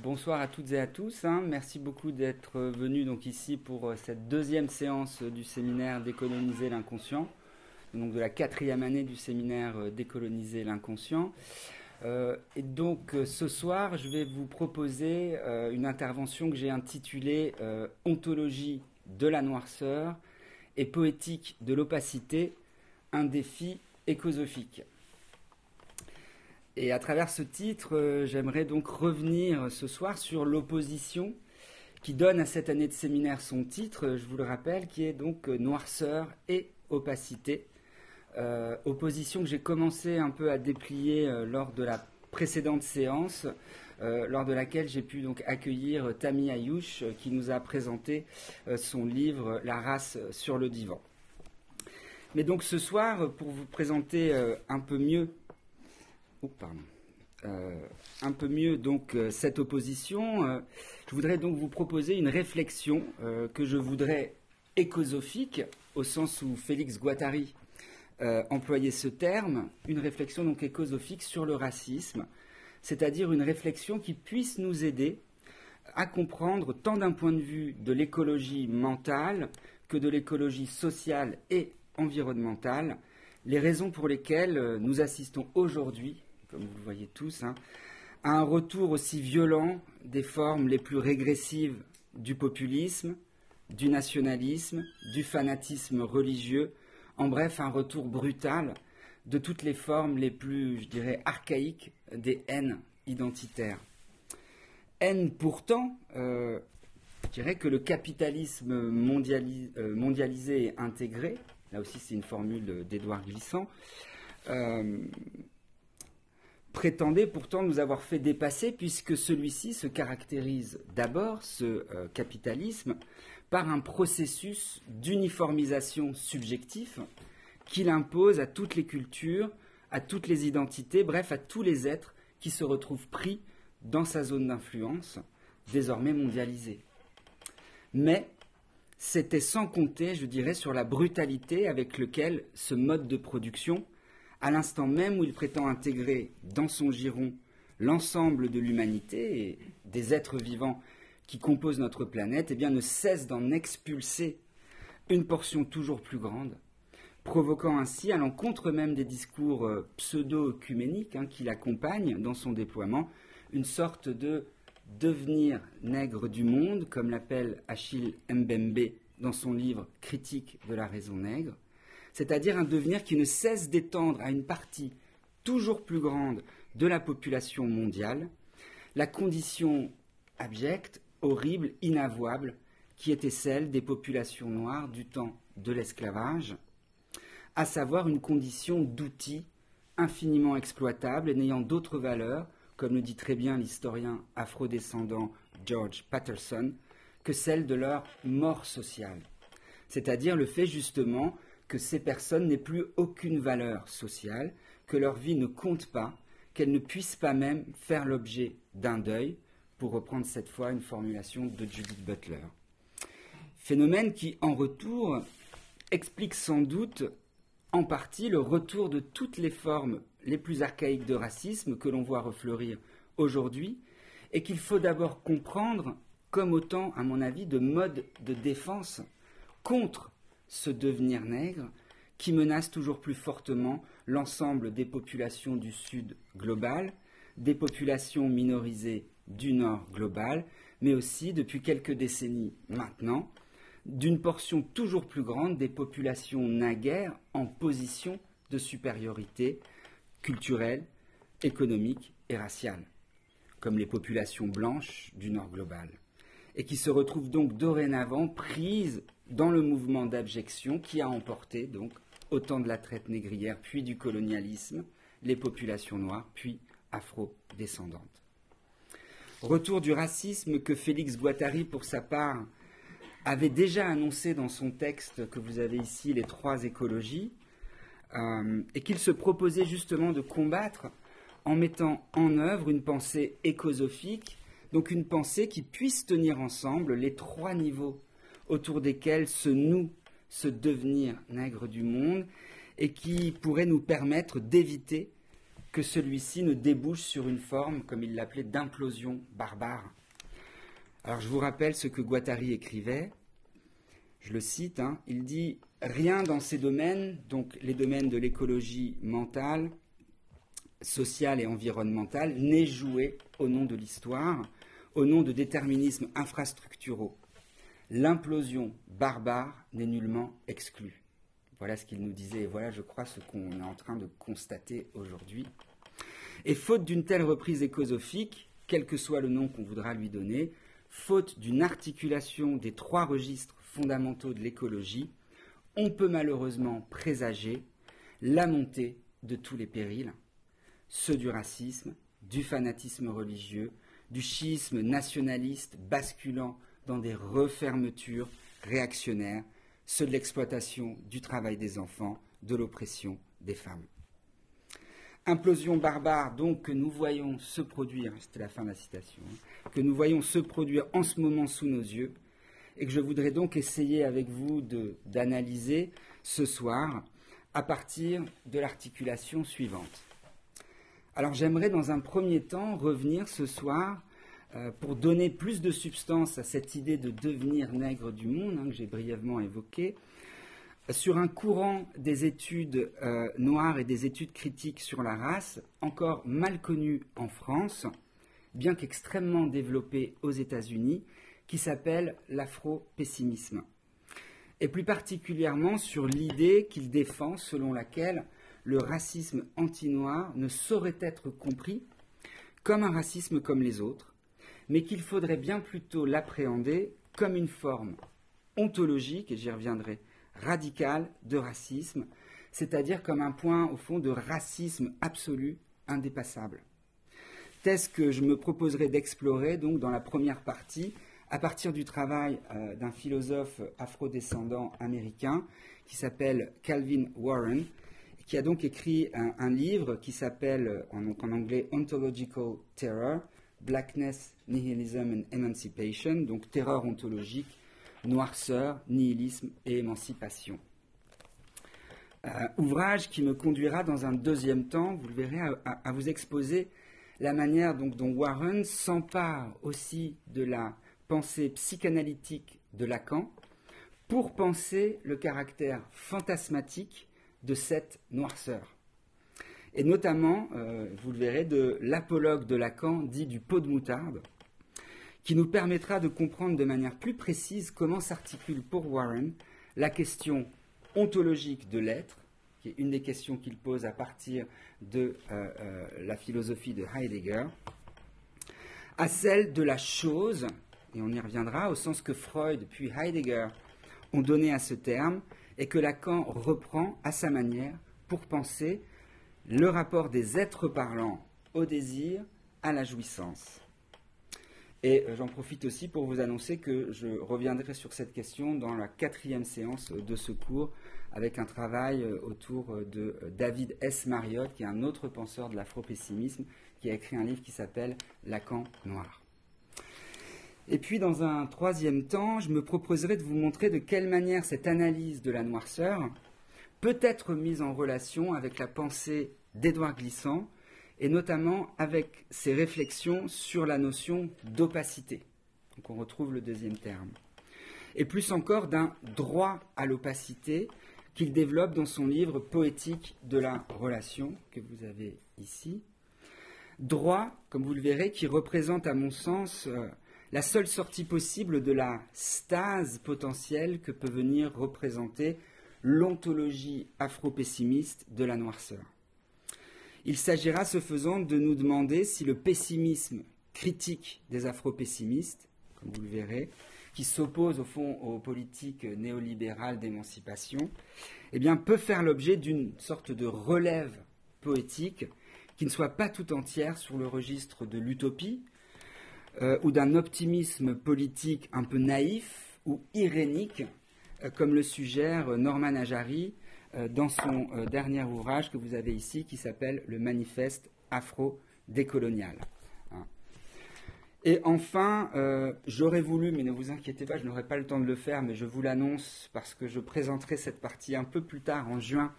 Bonsoir à toutes et à tous. Merci beaucoup d'être venus donc ici pour cette deuxième séance du séminaire Décoloniser l'inconscient, donc de la 4e année du séminaire Décoloniser l'inconscient. Et donc ce soir, je vais vous proposer une intervention que j'ai intitulée Ontologie de la noirceur et poétique de l'opacité, un défi écosophique. Et à travers ce titre, j'aimerais donc revenir ce soir sur l'opposition qui donne à cette année de séminaire son titre, je vous le rappelle, qui est donc noirceur et opacité. Opposition que j'ai commencé un peu à déplier lors de la précédente séance, lors de laquelle j'ai pu donc accueillir Tami Ayouch qui nous a présenté son livre La race sur le divan. Mais donc ce soir, pour vous présenter un peu mieux donc cette opposition, je voudrais donc vous proposer une réflexion que je voudrais écosophique, au sens où Félix Guattari employait ce terme, une réflexion donc écosophique sur le racisme, c'est-à-dire une réflexion qui puisse nous aider à comprendre tant d'un point de vue de l'écologie mentale que de l'écologie sociale et environnementale, les raisons pour lesquelles nous assistons aujourd'hui, comme vous le voyez tous, à un retour aussi violent des formes les plus régressives du populisme, du nationalisme, du fanatisme religieux, en bref, un retour brutal de toutes les formes les plus, je dirais, archaïques des haines identitaires. Haine pourtant, je dirais que le capitalisme mondialisé et intégré, là aussi c'est une formule d'Édouard Glissant, prétendait pourtant nous avoir fait dépasser, puisque celui-ci se caractérise d'abord, ce capitalisme, par un processus d'uniformisation subjectif qu'il impose à toutes les cultures, à toutes les identités, bref, à tous les êtres qui se retrouvent pris dans sa zone d'influence, désormais mondialisée. Mais c'était sans compter, je dirais, sur la brutalité avec laquelle ce mode de production, à l'instant même où il prétend intégrer dans son giron l'ensemble de l'humanité et des êtres vivants qui composent notre planète, eh bien, ne cesse d'en expulser une portion toujours plus grande, provoquant ainsi, à l'encontre même des discours pseudo-œcuméniques qui l'accompagnent dans son déploiement, une sorte de devenir nègre du monde, comme l'appelle Achille Mbembe dans son livre Critique de la raison nègre, c'est-à-dire un devenir qui ne cesse d'étendre à une partie toujours plus grande de la population mondiale la condition abjecte, horrible, inavouable, qui était celle des populations noires du temps de l'esclavage, à savoir une condition d'outils infiniment exploitables et n'ayant d'autre valeur, comme le dit très bien l'historien afrodescendant George Patterson, que celle de leur mort sociale, c'est-à-dire le fait justement que ces personnes n'aient plus aucune valeur sociale, que leur vie ne compte pas, qu'elles ne puissent pas même faire l'objet d'un deuil, pour reprendre cette fois une formulation de Judith Butler. Phénomène qui, en retour, explique sans doute en partie le retour de toutes les formes les plus archaïques de racisme que l'on voit refleurir aujourd'hui, et qu'il faut d'abord comprendre comme autant, à mon avis, de modes de défense contre ce devenir nègre qui menace toujours plus fortement l'ensemble des populations du Sud global, des populations minorisées du Nord global, mais aussi, depuis quelques décennies maintenant, d'une portion toujours plus grande des populations naguère en position de supériorité culturelle, économique et raciale, comme les populations blanches du Nord global, et qui se retrouvent donc dorénavant prises dans le mouvement d'abjection qui a emporté, donc, au temps de la traite négrière, puis du colonialisme, les populations noires, puis afro-descendantes. Retour du racisme que Félix Guattari, pour sa part, avait déjà annoncé dans son texte que vous avez ici, Les trois écologies, et qu'il se proposait justement de combattre en mettant en œuvre une pensée écosophique, donc une pensée qui puisse tenir ensemble les trois niveaux autour desquels se noue ce devenir nègre du monde et qui pourrait nous permettre d'éviter que celui-ci ne débouche sur une forme, comme il l'appelait, d'implosion barbare. Alors je vous rappelle ce que Guattari écrivait, je le cite, il dit « Rien dans ces domaines, donc les domaines de l'écologie mentale, sociale et environnementale, n'est joué au nom de l'histoire, au nom de déterminismes infrastructuraux. L'implosion barbare n'est nullement exclue. » Voilà ce qu'il nous disait, et voilà, je crois, ce qu'on est en train de constater aujourd'hui. Et faute d'une telle reprise écosophique, quel que soit le nom qu'on voudra lui donner, faute d'une articulation des trois registres fondamentaux de l'écologie, on peut malheureusement présager la montée de tous les périls, ceux du racisme, du fanatisme religieux, du schisme nationaliste basculant dans des refermetures réactionnaires, ceux de l'exploitation du travail des enfants, de l'oppression des femmes. Implosion barbare, donc, que nous voyons se produire, c'était la fin de la citation, que nous voyons se produire en ce moment sous nos yeux, et que je voudrais donc essayer avec vous d'analyser ce soir à partir de l'articulation suivante. Alors j'aimerais dans un premier temps revenir ce soir pour donner plus de substance à cette idée de devenir nègre du monde que j'ai brièvement évoquée, sur un courant des études noires et des études critiques sur la race, encore mal connu en France, bien qu'extrêmement développé aux États-Unis, qui s'appelle l'afro-pessimisme. Et plus particulièrement sur l'idée qu'il défend selon laquelle le racisme anti-noir ne saurait être compris comme un racisme comme les autres, mais qu'il faudrait bien plutôt l'appréhender comme une forme ontologique, et j'y reviendrai, radicale de racisme, c'est-à-dire comme un point, au fond, de racisme absolu, indépassable. Thèse que je me proposerai d'explorer, donc, dans la première partie, à partir du travail d'un philosophe afrodescendant américain qui s'appelle Calvin Warren, qui a donc écrit un livre qui s'appelle, en anglais, Ontological Terror, Blackness, Nihilism and Emancipation, donc terreur ontologique, noirceur, nihilisme et émancipation. Ouvrage qui me conduira dans un deuxième temps, vous le verrez, à vous exposer la manière donc, dont Warren s'empare aussi de la pensée psychanalytique de Lacan pour penser le caractère fantasmatique de cette noirceur. Et notamment, vous le verrez, de l'apologue de Lacan dit du pot de moutarde, qui nous permettra de comprendre de manière plus précise comment s'articule pour Warren la question ontologique de l'être, qui est une des questions qu'il pose à partir de la philosophie de Heidegger, à celle de la chose, et on y reviendra, au sens que Freud puis Heidegger ont donné à ce terme, et que Lacan reprend à sa manière pour penser le rapport des êtres parlants au désir, à la jouissance. Et j'en profite aussi pour vous annoncer que je reviendrai sur cette question dans la 4e séance de ce cours avec un travail autour de David S. Marriott, qui est un autre penseur de l'afro-pessimisme, qui a écrit un livre qui s'appelle Lacan noir. Et puis, dans un troisième temps, je me proposerai de vous montrer de quelle manière cette analyse de la noirceur peut être mise en relation avec la pensée d'Édouard Glissant, et notamment avec ses réflexions sur la notion d'opacité. Donc on retrouve le deuxième terme. Et plus encore d'un droit à l'opacité qu'il développe dans son livre Poétique de la relation, que vous avez ici. Droit, comme vous le verrez, qui représente à mon sens la seule sortie possible de la stase potentielle que peut venir représenter l'ontologie afro-pessimiste de la noirceur. Il s'agira, ce faisant, de nous demander si le pessimisme critique des afro-pessimistes, comme vous le verrez, qui s'oppose au fond aux politiques néolibérales d'émancipation, eh bien, peut faire l'objet d'une sorte de relève poétique qui ne soit pas tout entière sur le registre de l'utopie ou d'un optimisme politique un peu naïf ou irénique, comme le suggère Norman Ajari dans son dernier ouvrage que vous avez ici, qui s'appelle « Le manifeste afro-décolonial ». Et enfin, j'aurais voulu, mais ne vous inquiétez pas, je n'aurai pas le temps de le faire, mais je vous l'annonce parce que je présenterai cette partie un peu plus tard, en juin,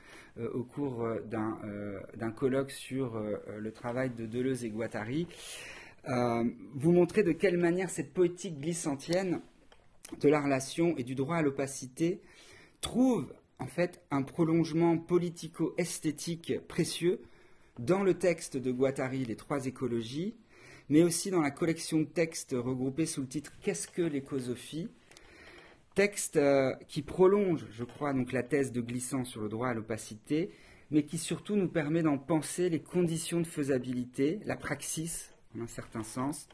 au cours d'un colloque sur le travail de Deleuze et Guattari, vous montrer de quelle manière cette poétique glissantienne de la relation et du droit à l'opacité trouve en fait un prolongement politico-esthétique précieux dans le texte de Guattari, Les Trois écologies, mais aussi dans la collection de textes regroupés sous le titre « Qu'est-ce que l'écosophie ?» Texte qui prolonge, je crois, donc la thèse de Glissant sur le droit à l'opacité, mais qui surtout nous permet d'en penser les conditions de faisabilité, la praxis, en un certain sens,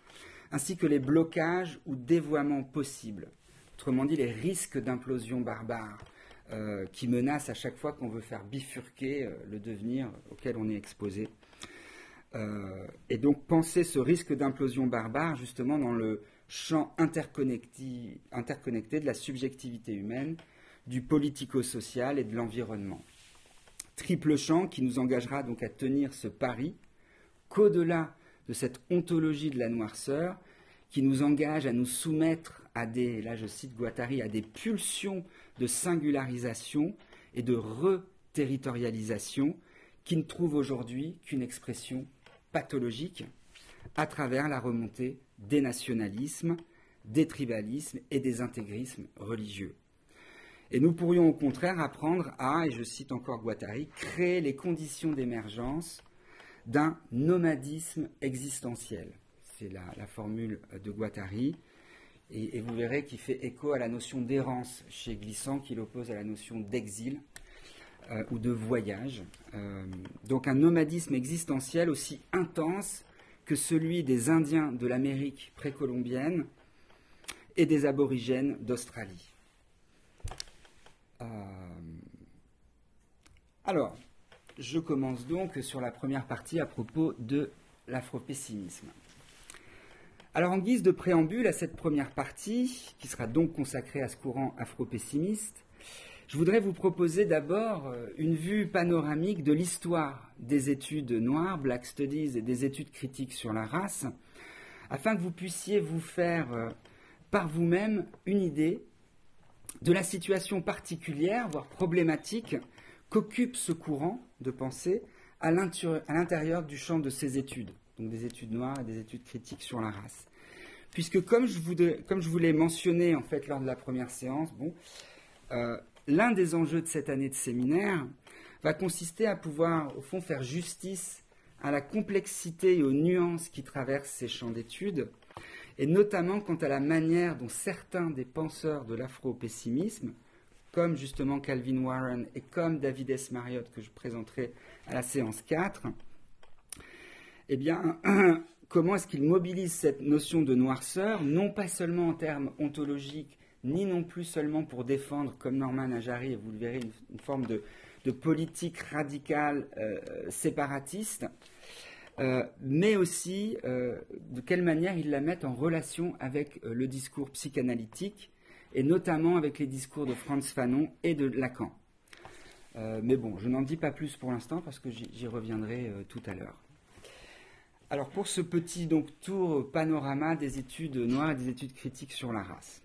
ainsi que les blocages ou dévoiements possibles. Autrement dit, les risques d'implosion barbare qui menacent à chaque fois qu'on veut faire bifurquer le devenir auquel on est exposé. Et donc penser ce risque d'implosion barbare justement dans le champ interconnecté de la subjectivité humaine, du politico-social et de l'environnement. Triple champ qui nous engagera donc à tenir ce pari qu'au-delà de cette ontologie de la noirceur, qui nous engage à nous soumettre à des, là je cite Guattari, à des pulsions de singularisation et de reterritorialisation qui ne trouvent aujourd'hui qu'une expression pathologique à travers la remontée des nationalismes, des tribalismes et des intégrismes religieux. Et nous pourrions au contraire apprendre à, et je cite encore Guattari, créer les conditions d'émergence d'un nomadisme existentiel. C'est la formule de Guattari, et vous verrez qu'il fait écho à la notion d'errance chez Glissant, qu'il oppose à la notion d'exil ou de voyage. Donc un nomadisme existentiel aussi intense que celui des Indiens de l'Amérique précolombienne et des aborigènes d'Australie. Alors, je commence donc sur la première partie à propos de l'afropessimisme. Alors, en guise de préambule à cette première partie, qui sera donc consacrée à ce courant afropessimiste, je voudrais vous proposer d'abord une vue panoramique de l'histoire des études noires, Black Studies, et des études critiques sur la race, afin que vous puissiez vous faire par vous-même une idée de la situation particulière, voire problématique, qu'occupe ce courant de pensée à l'intérieur du champ de ces études, donc des études noires et des études critiques sur la race. Puisque, comme je vous l'ai mentionné en fait lors de la première séance, l'un des enjeux de cette année de séminaire va consister à pouvoir, au fond, faire justice à la complexité et aux nuances qui traversent ces champs d'études, et notamment quant à la manière dont certains des penseurs de l'afro-pessimisme, comme justement Calvin Warren et comme David S. Marriott, que je présenterai à la séance 4, eh bien, comment est-ce qu'ils mobilisent cette notion de noirceur, non pas seulement en termes ontologiques, ni non plus seulement pour défendre, comme Norman Ajari, et vous le verrez, une forme de politique radicale séparatiste, mais aussi de quelle manière ils la mettent en relation avec le discours psychanalytique, et notamment avec les discours de Frantz Fanon et de Lacan. Mais bon, je n'en dis pas plus pour l'instant, parce que j'y reviendrai tout à l'heure. Alors, pour ce petit tour panorama des études noires et des études critiques sur la race.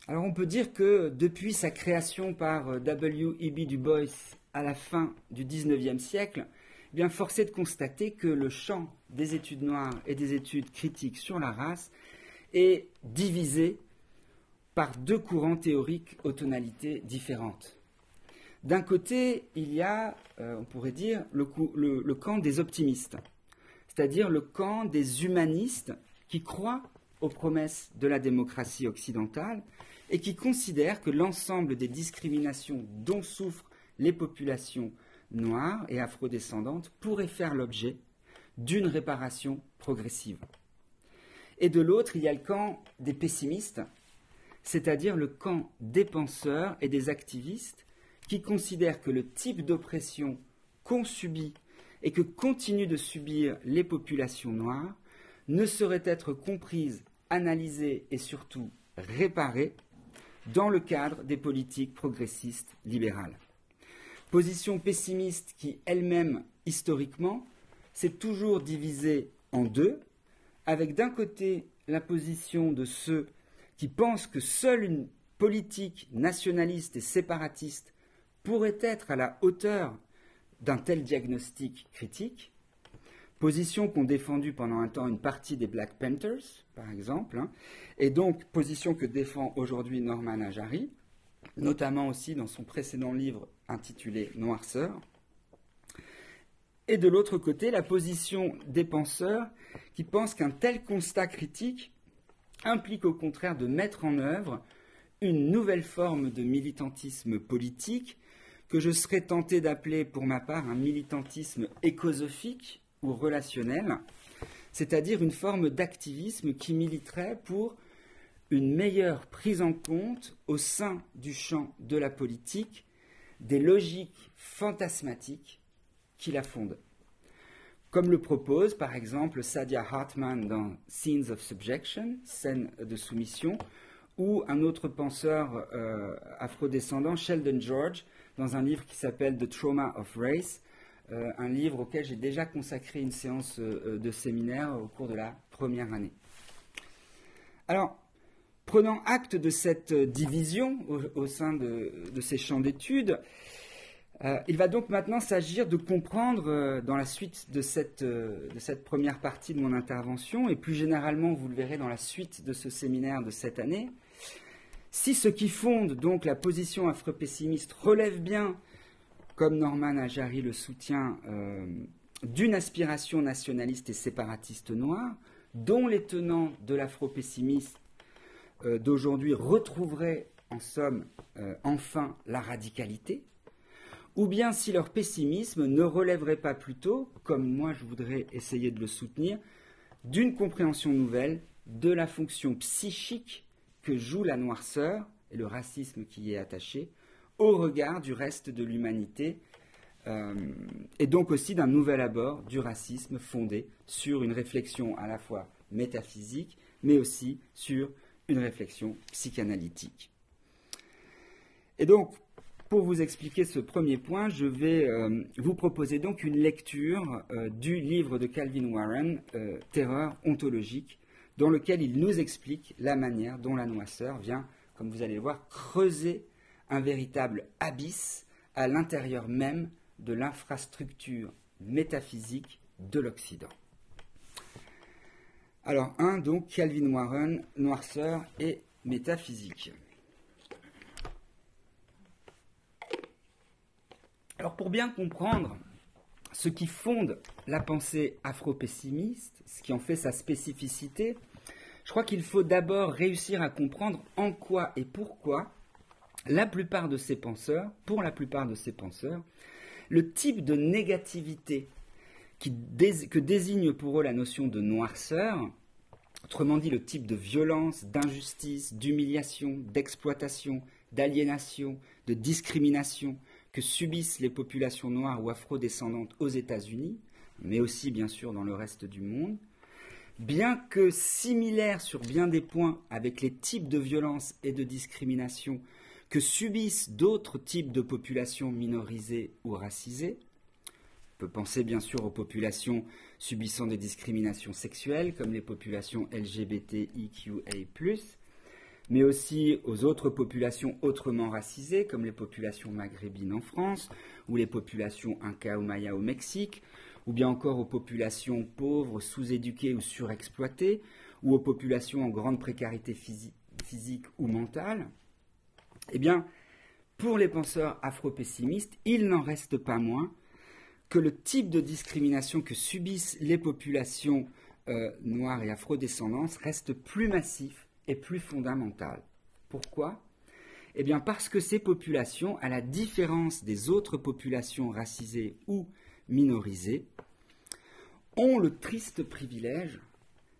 Alors, on peut dire que depuis sa création par W.E.B. Du Bois à la fin du XIXe siècle, eh bien, force est de constater que le champ des études noires et des études critiques sur la race est divisé par deux courants théoriques aux tonalités différentes. D'un côté, il y a, on pourrait dire, le camp des optimistes, c'est-à-dire le camp des humanistes qui croient aux promesses de la démocratie occidentale et qui considèrent que l'ensemble des discriminations dont souffrent les populations noires et afrodescendantes pourraient faire l'objet d'une réparation progressive. Et de l'autre, il y a le camp des pessimistes, c'est-à-dire le camp des penseurs et des activistes qui considèrent que le type d'oppression qu'ont subi et que continuent de subir les populations noires ne saurait être comprise, analysée et surtout réparée dans le cadre des politiques progressistes libérales. Position pessimiste qui, elle-même, historiquement, s'est toujours divisée en deux, avec d'un côté la position de ceux qui pensent que seule une politique nationaliste et séparatiste pourrait être à la hauteur d'un tel diagnostic critique, position qu'ont défendue pendant un temps une partie des Black Panthers, par exemple, et donc position que défend aujourd'hui Norman Ajari, notamment aussi dans son précédent livre intitulé Noirceur. Et de l'autre côté, la position des penseurs qui pensent qu'un tel constat critique implique au contraire de mettre en œuvre une nouvelle forme de militantisme politique que je serais tenté d'appeler pour ma part un militantisme écosophique ou relationnel, c'est-à-dire une forme d'activisme qui militerait pour une meilleure prise en compte au sein du champ de la politique des logiques fantasmatiques qui la fondent. Comme le propose par exemple Saidiya Hartman dans Scenes of Subjection, scènes de soumission, ou un autre penseur afrodescendant, Sheldon George, dans un livre qui s'appelle The Trauma of Race, un livre auquel j'ai déjà consacré une séance de séminaire au cours de la première année. Alors, prenant acte de cette division au sein de ces champs d'études, il va donc maintenant s'agir de comprendre, dans la suite de cette première partie de mon intervention, et plus généralement, vous le verrez dans la suite de ce séminaire de cette année, si ce qui fonde donc la position afro-pessimiste relève bien, comme Norman Ajari le soutient, d'une aspiration nationaliste et séparatiste noire, dont les tenants de l'afro-pessimisme d'aujourd'hui retrouveraient en somme enfin la radicalité, ou bien si leur pessimisme ne relèverait pas plutôt, comme moi je voudrais essayer de le soutenir, d'une compréhension nouvelle de la fonction psychique que joue la noirceur et le racisme qui y est attaché au regard du reste de l'humanité, et donc aussi d'un nouvel abord du racisme fondé sur une réflexion à la fois métaphysique, mais aussi sur une réflexion psychanalytique. Et donc, pour vous expliquer ce premier point, je vais vous proposer donc une lecture du livre de Calvin Warren, Terreur ontologique, dans lequel il nous explique la manière dont la noirceur vient, comme vous allez le voir, creuser un véritable abysse à l'intérieur même de l'infrastructure métaphysique de l'Occident. Alors, donc, Calvin Warren, noirceur et métaphysique. Alors, pour bien comprendre ce qui fonde la pensée afro-pessimiste, ce qui en fait sa spécificité, je crois qu'il faut d'abord réussir à comprendre en quoi et pourquoi pour la plupart de ces penseurs, le type de négativité que désigne pour eux la notion de noirceur, autrement dit le type de violence, d'injustice, d'humiliation, d'exploitation, d'aliénation, de discrimination que subissent les populations noires ou afrodescendantes aux États-Unis, mais aussi bien sûr dans le reste du monde, bien que similaires sur bien des points avec les types de violence et de discrimination que subissent d'autres types de populations minorisées ou racisées. On peut penser bien sûr aux populations subissant des discriminations sexuelles, comme les populations LGBTIQA+, mais aussi aux autres populations autrement racisées, comme les populations maghrébines en France, ou les populations Inca ou Maya au Mexique, ou bien encore aux populations pauvres, sous-éduquées ou surexploitées, ou aux populations en grande précarité physique ou mentale. Eh bien, pour les penseurs afro-pessimistes, il n'en reste pas moins que le type de discrimination que subissent les populations noires et afrodescendantes reste plus massif et plus fondamental. Pourquoi ? Eh bien parce que ces populations, à la différence des autres populations racisées ou minorisées, ont le triste privilège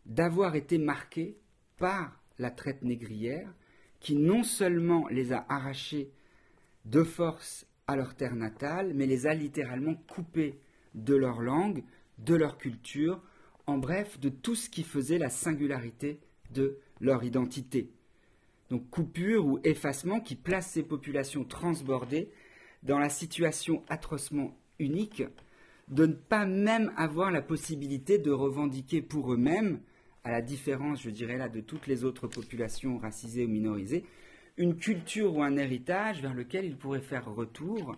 d'avoir été marquées par la traite négrière qui non seulement les a arrachées de force à leur terre natale, mais les a littéralement coupées de leur langue, de leur culture, en bref, de tout ce qui faisait la singularité de leur identité. Donc coupure ou effacement qui place ces populations transbordées dans la situation atrocement unique de ne pas même avoir la possibilité de revendiquer pour eux-mêmes à la différence, je dirais là, de toutes les autres populations racisées ou minorisées, une culture ou un héritage vers lequel ils pourraient faire retour,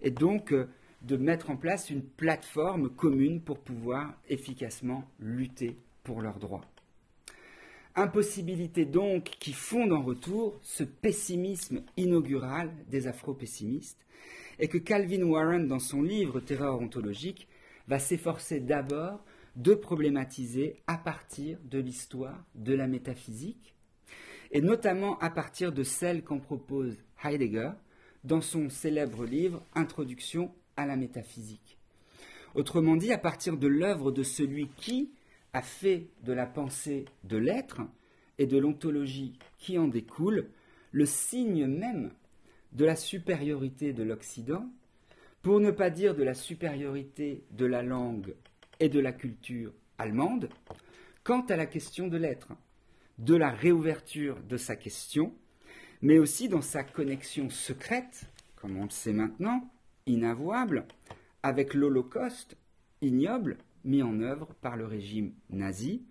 et donc de mettre en place une plateforme commune pour pouvoir efficacement lutter pour leurs droits. Impossibilité donc qui fonde en retour ce pessimisme inaugural des afro-pessimistes, et que Calvin Warren, dans son livre Terreur ontologique, va s'efforcer d'abord de problématiser à partir de l'histoire de la métaphysique, et notamment à partir de celle qu'en propose Heidegger dans son célèbre livre Introduction à la métaphysique. Autrement dit, à partir de l'œuvre de celui qui a fait de la pensée de l'être et de l'ontologie qui en découle le signe même de la supériorité de l'Occident, pour ne pas dire de la supériorité de la langue et de la culture allemande, quant à la question de l'être, de la réouverture de sa question, mais aussi dans sa connexion secrète, comme on le sait maintenant, inavouable, avec l'Holocauste ignoble mis en œuvre par le régime nazi,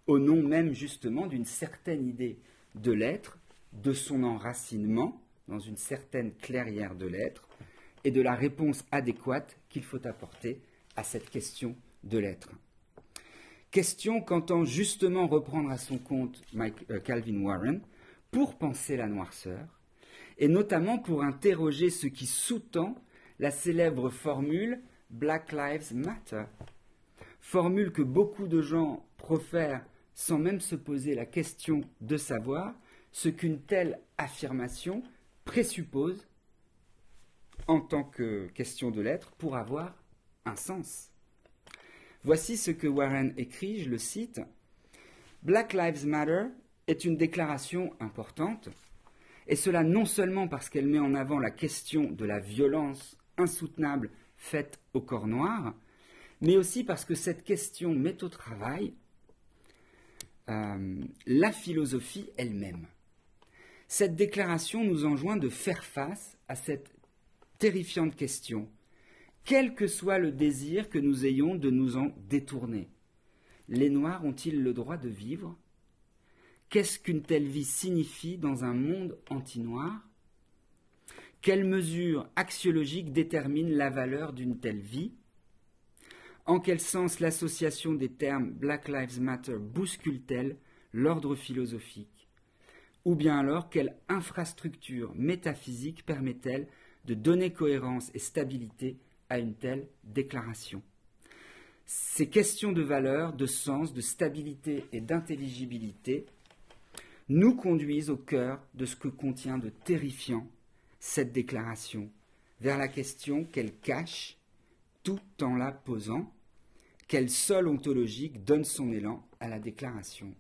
au nom même justement d'une certaine idée de l'être, de son enracinement dans une certaine clairière de l'être, et de la réponse adéquate qu'il faut apporter à cette question de l'être. Question qu'entend justement reprendre à son compte Calvin Warren pour penser la noirceur, et notamment pour interroger ce qui sous-tend la célèbre formule « Black Lives Matter », formule que beaucoup de gens profèrent sans même se poser la question de savoir ce qu'une telle affirmation présuppose en tant que question de l'être pour avoir un sens. Voici ce que Warren écrit, je le cite. « Black Lives Matter est une déclaration importante, et cela non seulement parce qu'elle met en avant la question de la violence insoutenable faite au corps noir, mais aussi parce que cette question met au travail la philosophie elle-même. Cette déclaration nous enjoint de faire face à cette terrifiante question, quel que soit le désir que nous ayons de nous en détourner. Les Noirs ont-ils le droit de vivre ? Qu'est-ce qu'une telle vie signifie dans un monde anti-noir ? Quelles mesures axiologiques déterminent la valeur d'une telle vie ? En quel sens l'association des termes Black Lives Matter bouscule-t-elle l'ordre philosophique ? Ou bien alors, quelle infrastructure métaphysique permet-elle de donner cohérence et stabilité à une telle déclaration ? Ces questions de valeur, de sens, de stabilité et d'intelligibilité nous conduisent au cœur de ce que contient de terrifiant cette déclaration, vers la question qu'elle cache tout en la posant, quel sol ontologique donne son élan à la déclaration.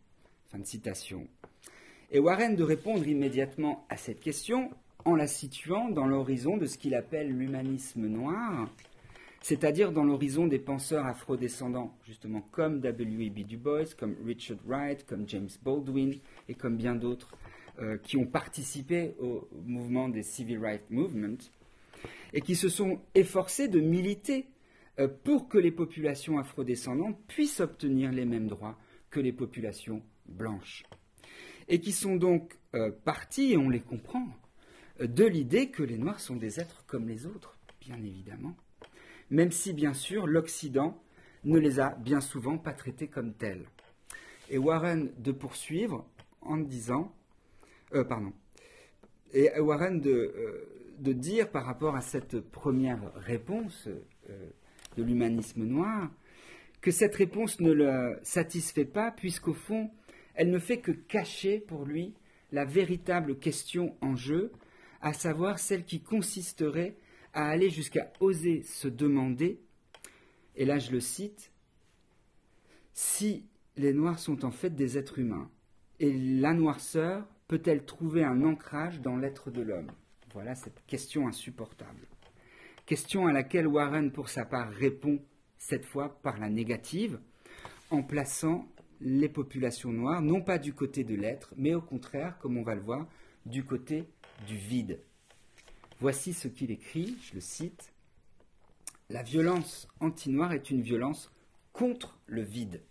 Fin de citation. Et Warren de répondre immédiatement à cette question en la situant dans l'horizon de ce qu'il appelle l'humanisme noir, c'est-à-dire dans l'horizon des penseurs afrodescendants, justement comme W.E.B. Du Bois, comme Richard Wright, comme James Baldwin et comme bien d'autres qui ont participé au mouvement des Civil Rights Movement et qui se sont efforcés de militer pour que les populations afrodescendantes puissent obtenir les mêmes droits que les populations blanches. Et qui sont donc partis, et on les comprend, de l'idée que les Noirs sont des êtres comme les autres, bien évidemment, même si, bien sûr, l'Occident ne les a bien souvent pas traités comme tels. Et Warren de poursuivre en disant, et Warren de dire par rapport à cette première réponse de l'humanisme noir, que cette réponse ne le satisfait pas, puisqu'au fond, elle ne fait que cacher pour lui la véritable question en jeu, à savoir celle qui consisterait à aller jusqu'à oser se demander, et là je le cite, si les Noirs sont en fait des êtres humains, et la noirceur peut-elle trouver un ancrage dans l'être de l'homme ? Voilà cette question insupportable. Question à laquelle Warren, pour sa part, répond cette fois par la négative, en plaçant les populations noires, non pas du côté de l'être, mais au contraire, comme on va le voir, du côté du vide. Voici ce qu'il écrit, je le cite, « La violence anti-noire est une violence contre le vide.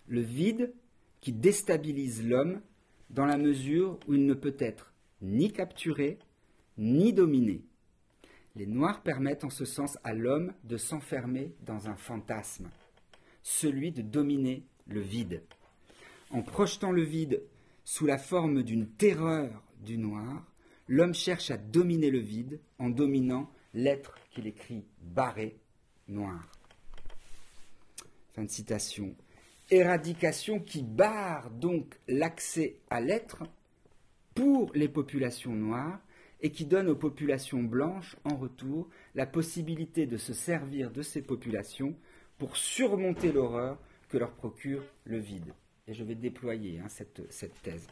Le vide qui déstabilise l'homme dans la mesure où il ne peut être ni capturé, ni dominé. Les Noirs permettent en ce sens à l'homme de s'enfermer dans un fantasme, celui de dominer le vide. En projetant le vide sous la forme d'une terreur du noir, l'homme cherche à dominer le vide en dominant l'être qu'il écrit barré, noir. Fin de citation. Éradication qui barre donc l'accès à l'être pour les populations noires et qui donne aux populations blanches, en retour, la possibilité de se servir de ces populations pour surmonter l'horreur que leur procure le vide. Et je vais déployer cette thèse.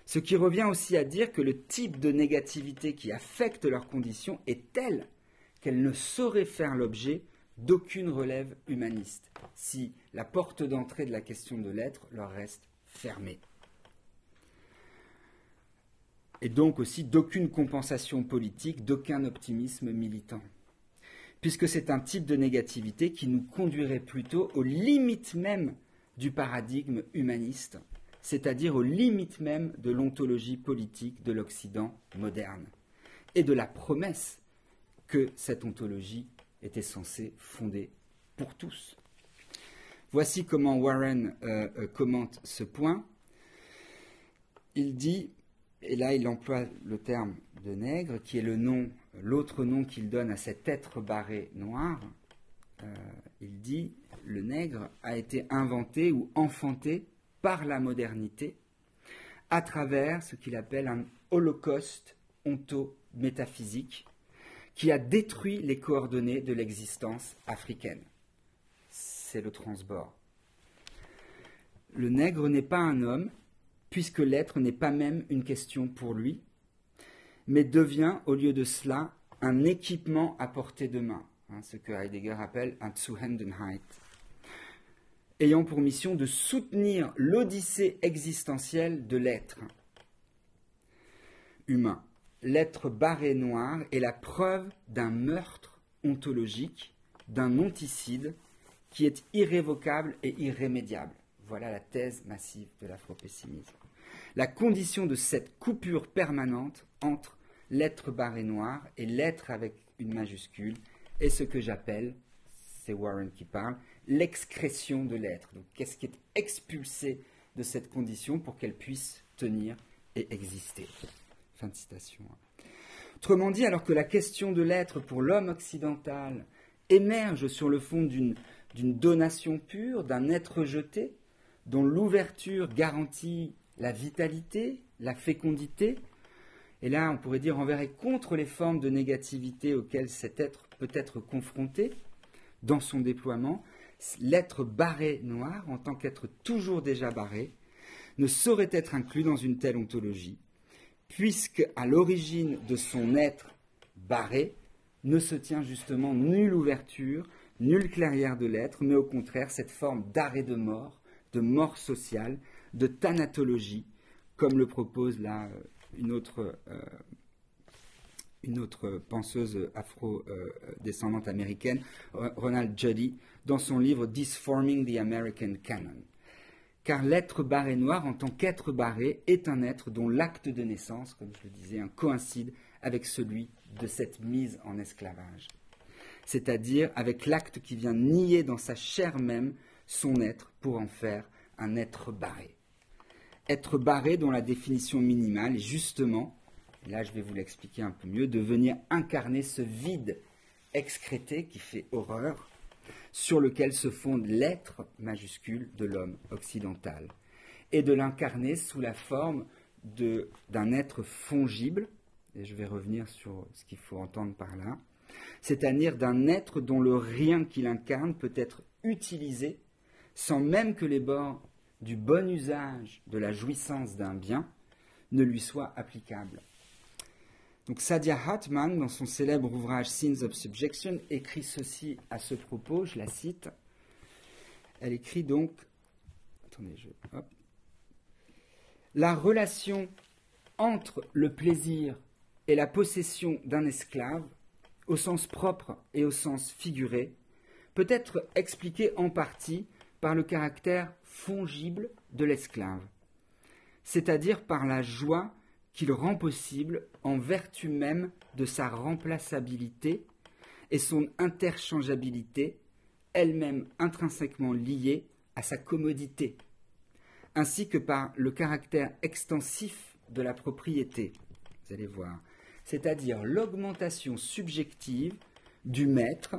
Ce qui revient aussi à dire que le type de négativité qui affecte leurs conditions est tel qu'elle ne saurait faire l'objet d'aucune relève humaniste, si la porte d'entrée de la question de l'être leur reste fermée. Et donc aussi d'aucune compensation politique, d'aucun optimisme militant. Puisque c'est un type de négativité qui nous conduirait plutôt aux limites même du paradigme humaniste, c'est-à-dire aux limites même de l'ontologie politique de l'Occident moderne, et de la promesse que cette ontologie était censée fonder pour tous. Voici comment Warren commente ce point. Il dit, et là il emploie le terme de nègre, qui est l'autre nom qu'il donne à cet être barré noir. Il dit, le nègre a été inventé ou enfanté par la modernité à travers ce qu'il appelle un holocauste onto-métaphysique qui a détruit les coordonnées de l'existence africaine. C'est le transbord. Le nègre n'est pas un homme, puisque l'être n'est pas même une question pour lui, mais devient, au lieu de cela, un équipement à portée de main, ce que Heidegger appelle un Zuhändenheit, ayant pour mission de soutenir l'odyssée existentielle de l'être humain. L'être barré noir est la preuve d'un meurtre ontologique, d'un onticide qui est irrévocable et irrémédiable. Voilà la thèse massive de l'afropessimisme. La condition de cette coupure permanente entre l'être barré noir et l'être avec une majuscule est ce que j'appelle, c'est Warren qui parle, l'excrétion de l'être. Donc qu'est-ce qui est expulsé de cette condition pour qu'elle puisse tenir et exister. Fin de citation. Autrement dit, alors que la question de l'être pour l'homme occidental émerge sur le fond d'une donation pure, d'un être jeté, dont l'ouverture garantit la vitalité, la fécondité, et là on pourrait dire envers et contre les formes de négativité auxquelles cet être peut être confronté dans son déploiement, l'être barré noir, en tant qu'être toujours déjà barré, ne saurait être inclus dans une telle ontologie, puisque à l'origine de son être barré ne se tient justement nulle ouverture, nulle clairière de l'être, mais au contraire cette forme d'arrêt de mort sociale, de thanatologie, comme le propose là une autre penseuse afro-descendante américaine, Ronald Judy, dans son livre Disforming the American Canon. Car l'être barré noir, en tant qu'être barré, est un être dont l'acte de naissance, comme je le disais, coïncide avec celui de cette mise en esclavage. C'est-à-dire avec l'acte qui vient nier dans sa chair même son être pour en faire un être barré. Être barré dont la définition minimale est justement, et là je vais vous l'expliquer un peu mieux, de venir incarner ce vide excrété qui fait horreur, sur lequel se fonde l'être majuscule de l'homme occidental, et de l'incarner sous la forme d'un être fongible, et je vais revenir sur ce qu'il faut entendre par là, c'est-à-dire d'un être dont le rien qu'il incarne peut être utilisé sans même que les bords du bon usage de la jouissance d'un bien ne lui soient applicables. Donc Saidiya Hartman, dans son célèbre ouvrage Scenes of Subjection, écrit ceci à ce propos, je la cite. Elle écrit donc, la relation entre le plaisir et la possession d'un esclave, au sens propre et au sens figuré, peut être expliquée en partie par le caractère fongible de l'esclave, c'est-à-dire par la joie qu'il rend possible en vertu même de sa remplaçabilité et son interchangeabilité, elle-même intrinsèquement liée à sa commodité, ainsi que par le caractère extensif de la propriété, vous allez voir, c'est-à-dire l'augmentation subjective du maître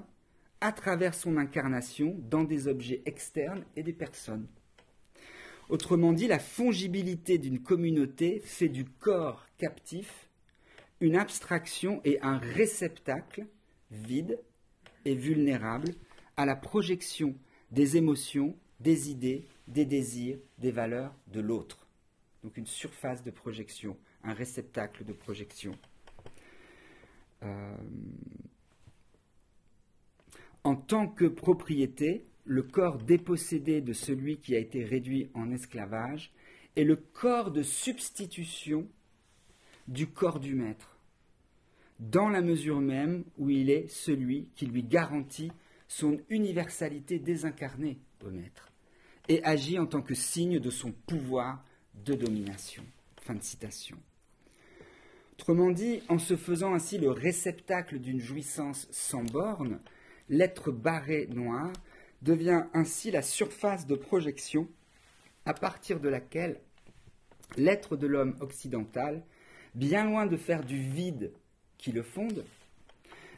à travers son incarnation dans des objets externes et des personnes. Autrement dit, la fongibilité d'une communauté fait du corps captif une abstraction et un réceptacle vide et vulnérable à la projection des émotions, des idées, des désirs, des valeurs de l'autre. Donc une surface de projection, un réceptacle de projection. En tant que propriété, le corps dépossédé de celui qui a été réduit en esclavage est le corps de substitution du corps du maître, dans la mesure même où il est celui qui lui garantit son universalité désincarnée au maître et agit en tant que signe de son pouvoir de domination. Fin de citation. Autrement dit, en se faisant ainsi le réceptacle d'une jouissance sans borne, l'être barré noir devient ainsi la surface de projection à partir de laquelle l'être de l'homme occidental, bien loin de faire du vide qui le fonde,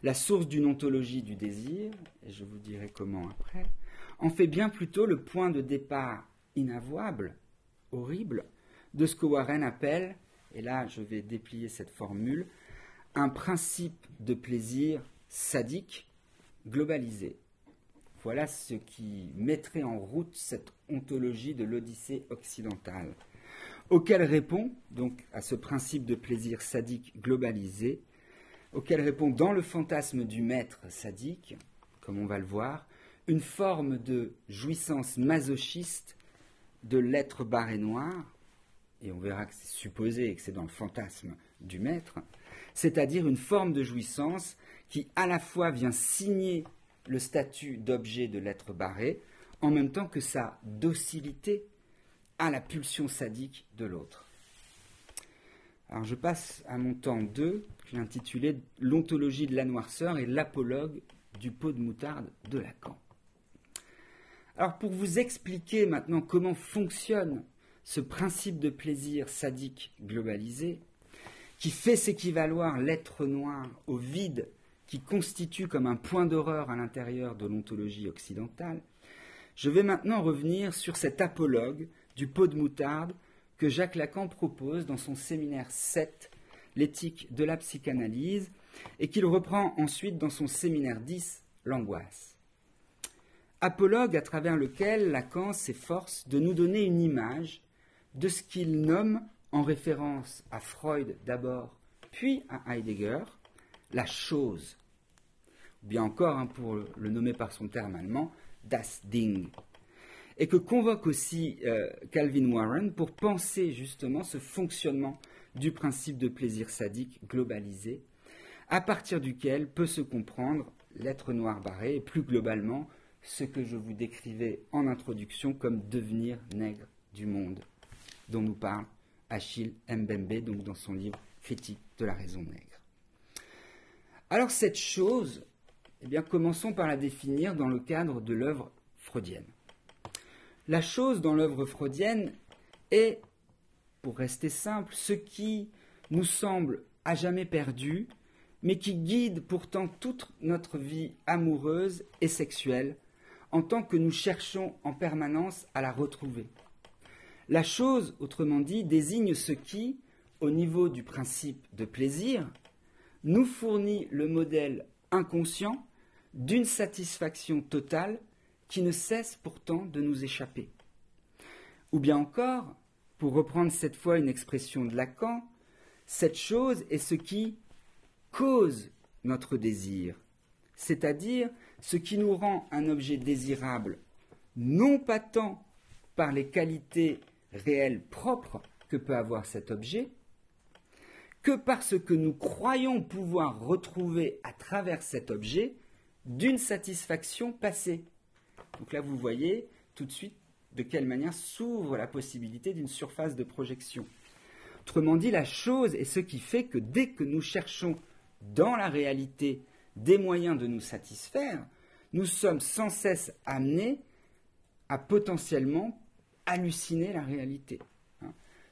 la source d'une ontologie du désir, et je vous dirai comment après, en fait bien plutôt le point de départ inavouable, horrible, de ce que Warren appelle, et là je vais déplier cette formule, un principe de plaisir sadique globalisé. Voilà ce qui mettrait en route cette ontologie de l'Odyssée occidentale, auquel répond, donc à ce principe de plaisir sadique globalisé, auquel répond dans le fantasme du maître sadique, comme on va le voir, une forme de jouissance masochiste de l'être barré noir, et on verra que c'est supposé et que c'est dans le fantasme du maître, c'est-à-dire une forme de jouissance qui à la fois vient signer le statut d'objet de l'être barré, en même temps que sa docilité à la pulsion sadique de l'autre. Alors je passe à mon temps 2, que j'ai intitulé « L'ontologie de la noirceur et l'apologue du pot de moutarde de Lacan ». Alors pour vous expliquer maintenant comment fonctionne ce principe de plaisir sadique globalisé, qui fait s'équivaloir l'être noir au vide qui constitue comme un point d'horreur à l'intérieur de l'ontologie occidentale, je vais maintenant revenir sur cet apologue du pot de moutarde que Jacques Lacan propose dans son séminaire 7, l'éthique de la psychanalyse, et qu'il reprend ensuite dans son séminaire 10, l'angoisse. Apologue à travers lequel Lacan s'efforce de nous donner une image de ce qu'il nomme, en référence à Freud d'abord, puis à Heidegger, la chose, ou bien encore, pour le nommer par son terme allemand, das Ding, et que convoque aussi Calvin Warren pour penser justement ce fonctionnement du principe de plaisir sadique globalisé, à partir duquel peut se comprendre l'être noir barré, et plus globalement ce que je vous décrivais en introduction comme devenir nègre du monde, dont nous parle Achille Mbembe, donc dans son livre Critique de la raison nègre. Alors cette chose, eh bien, commençons par la définir dans le cadre de l'œuvre freudienne. La chose dans l'œuvre freudienne est, pour rester simple, ce qui nous semble à jamais perdu, mais qui guide pourtant toute notre vie amoureuse et sexuelle, en tant que nous cherchons en permanence à la retrouver. La chose, autrement dit, désigne ce qui, au niveau du principe de plaisir, nous fournit le modèle inconscient d'une satisfaction totale qui ne cesse pourtant de nous échapper. Ou bien encore, pour reprendre cette fois une expression de Lacan, cette chose est ce qui cause notre désir, c'est-à-dire ce qui nous rend un objet désirable, non pas tant par les qualités réelles propres que peut avoir cet objet, que parce que nous croyons pouvoir retrouver à travers cet objet d'une satisfaction passée. Donc là, vous voyez, tout de suite de quelle manière s'ouvre la possibilité d'une surface de projection. Autrement dit, la chose est ce qui fait que dès que nous cherchons dans la réalité des moyens de nous satisfaire, nous sommes sans cesse amenés à potentiellement halluciner la réalité.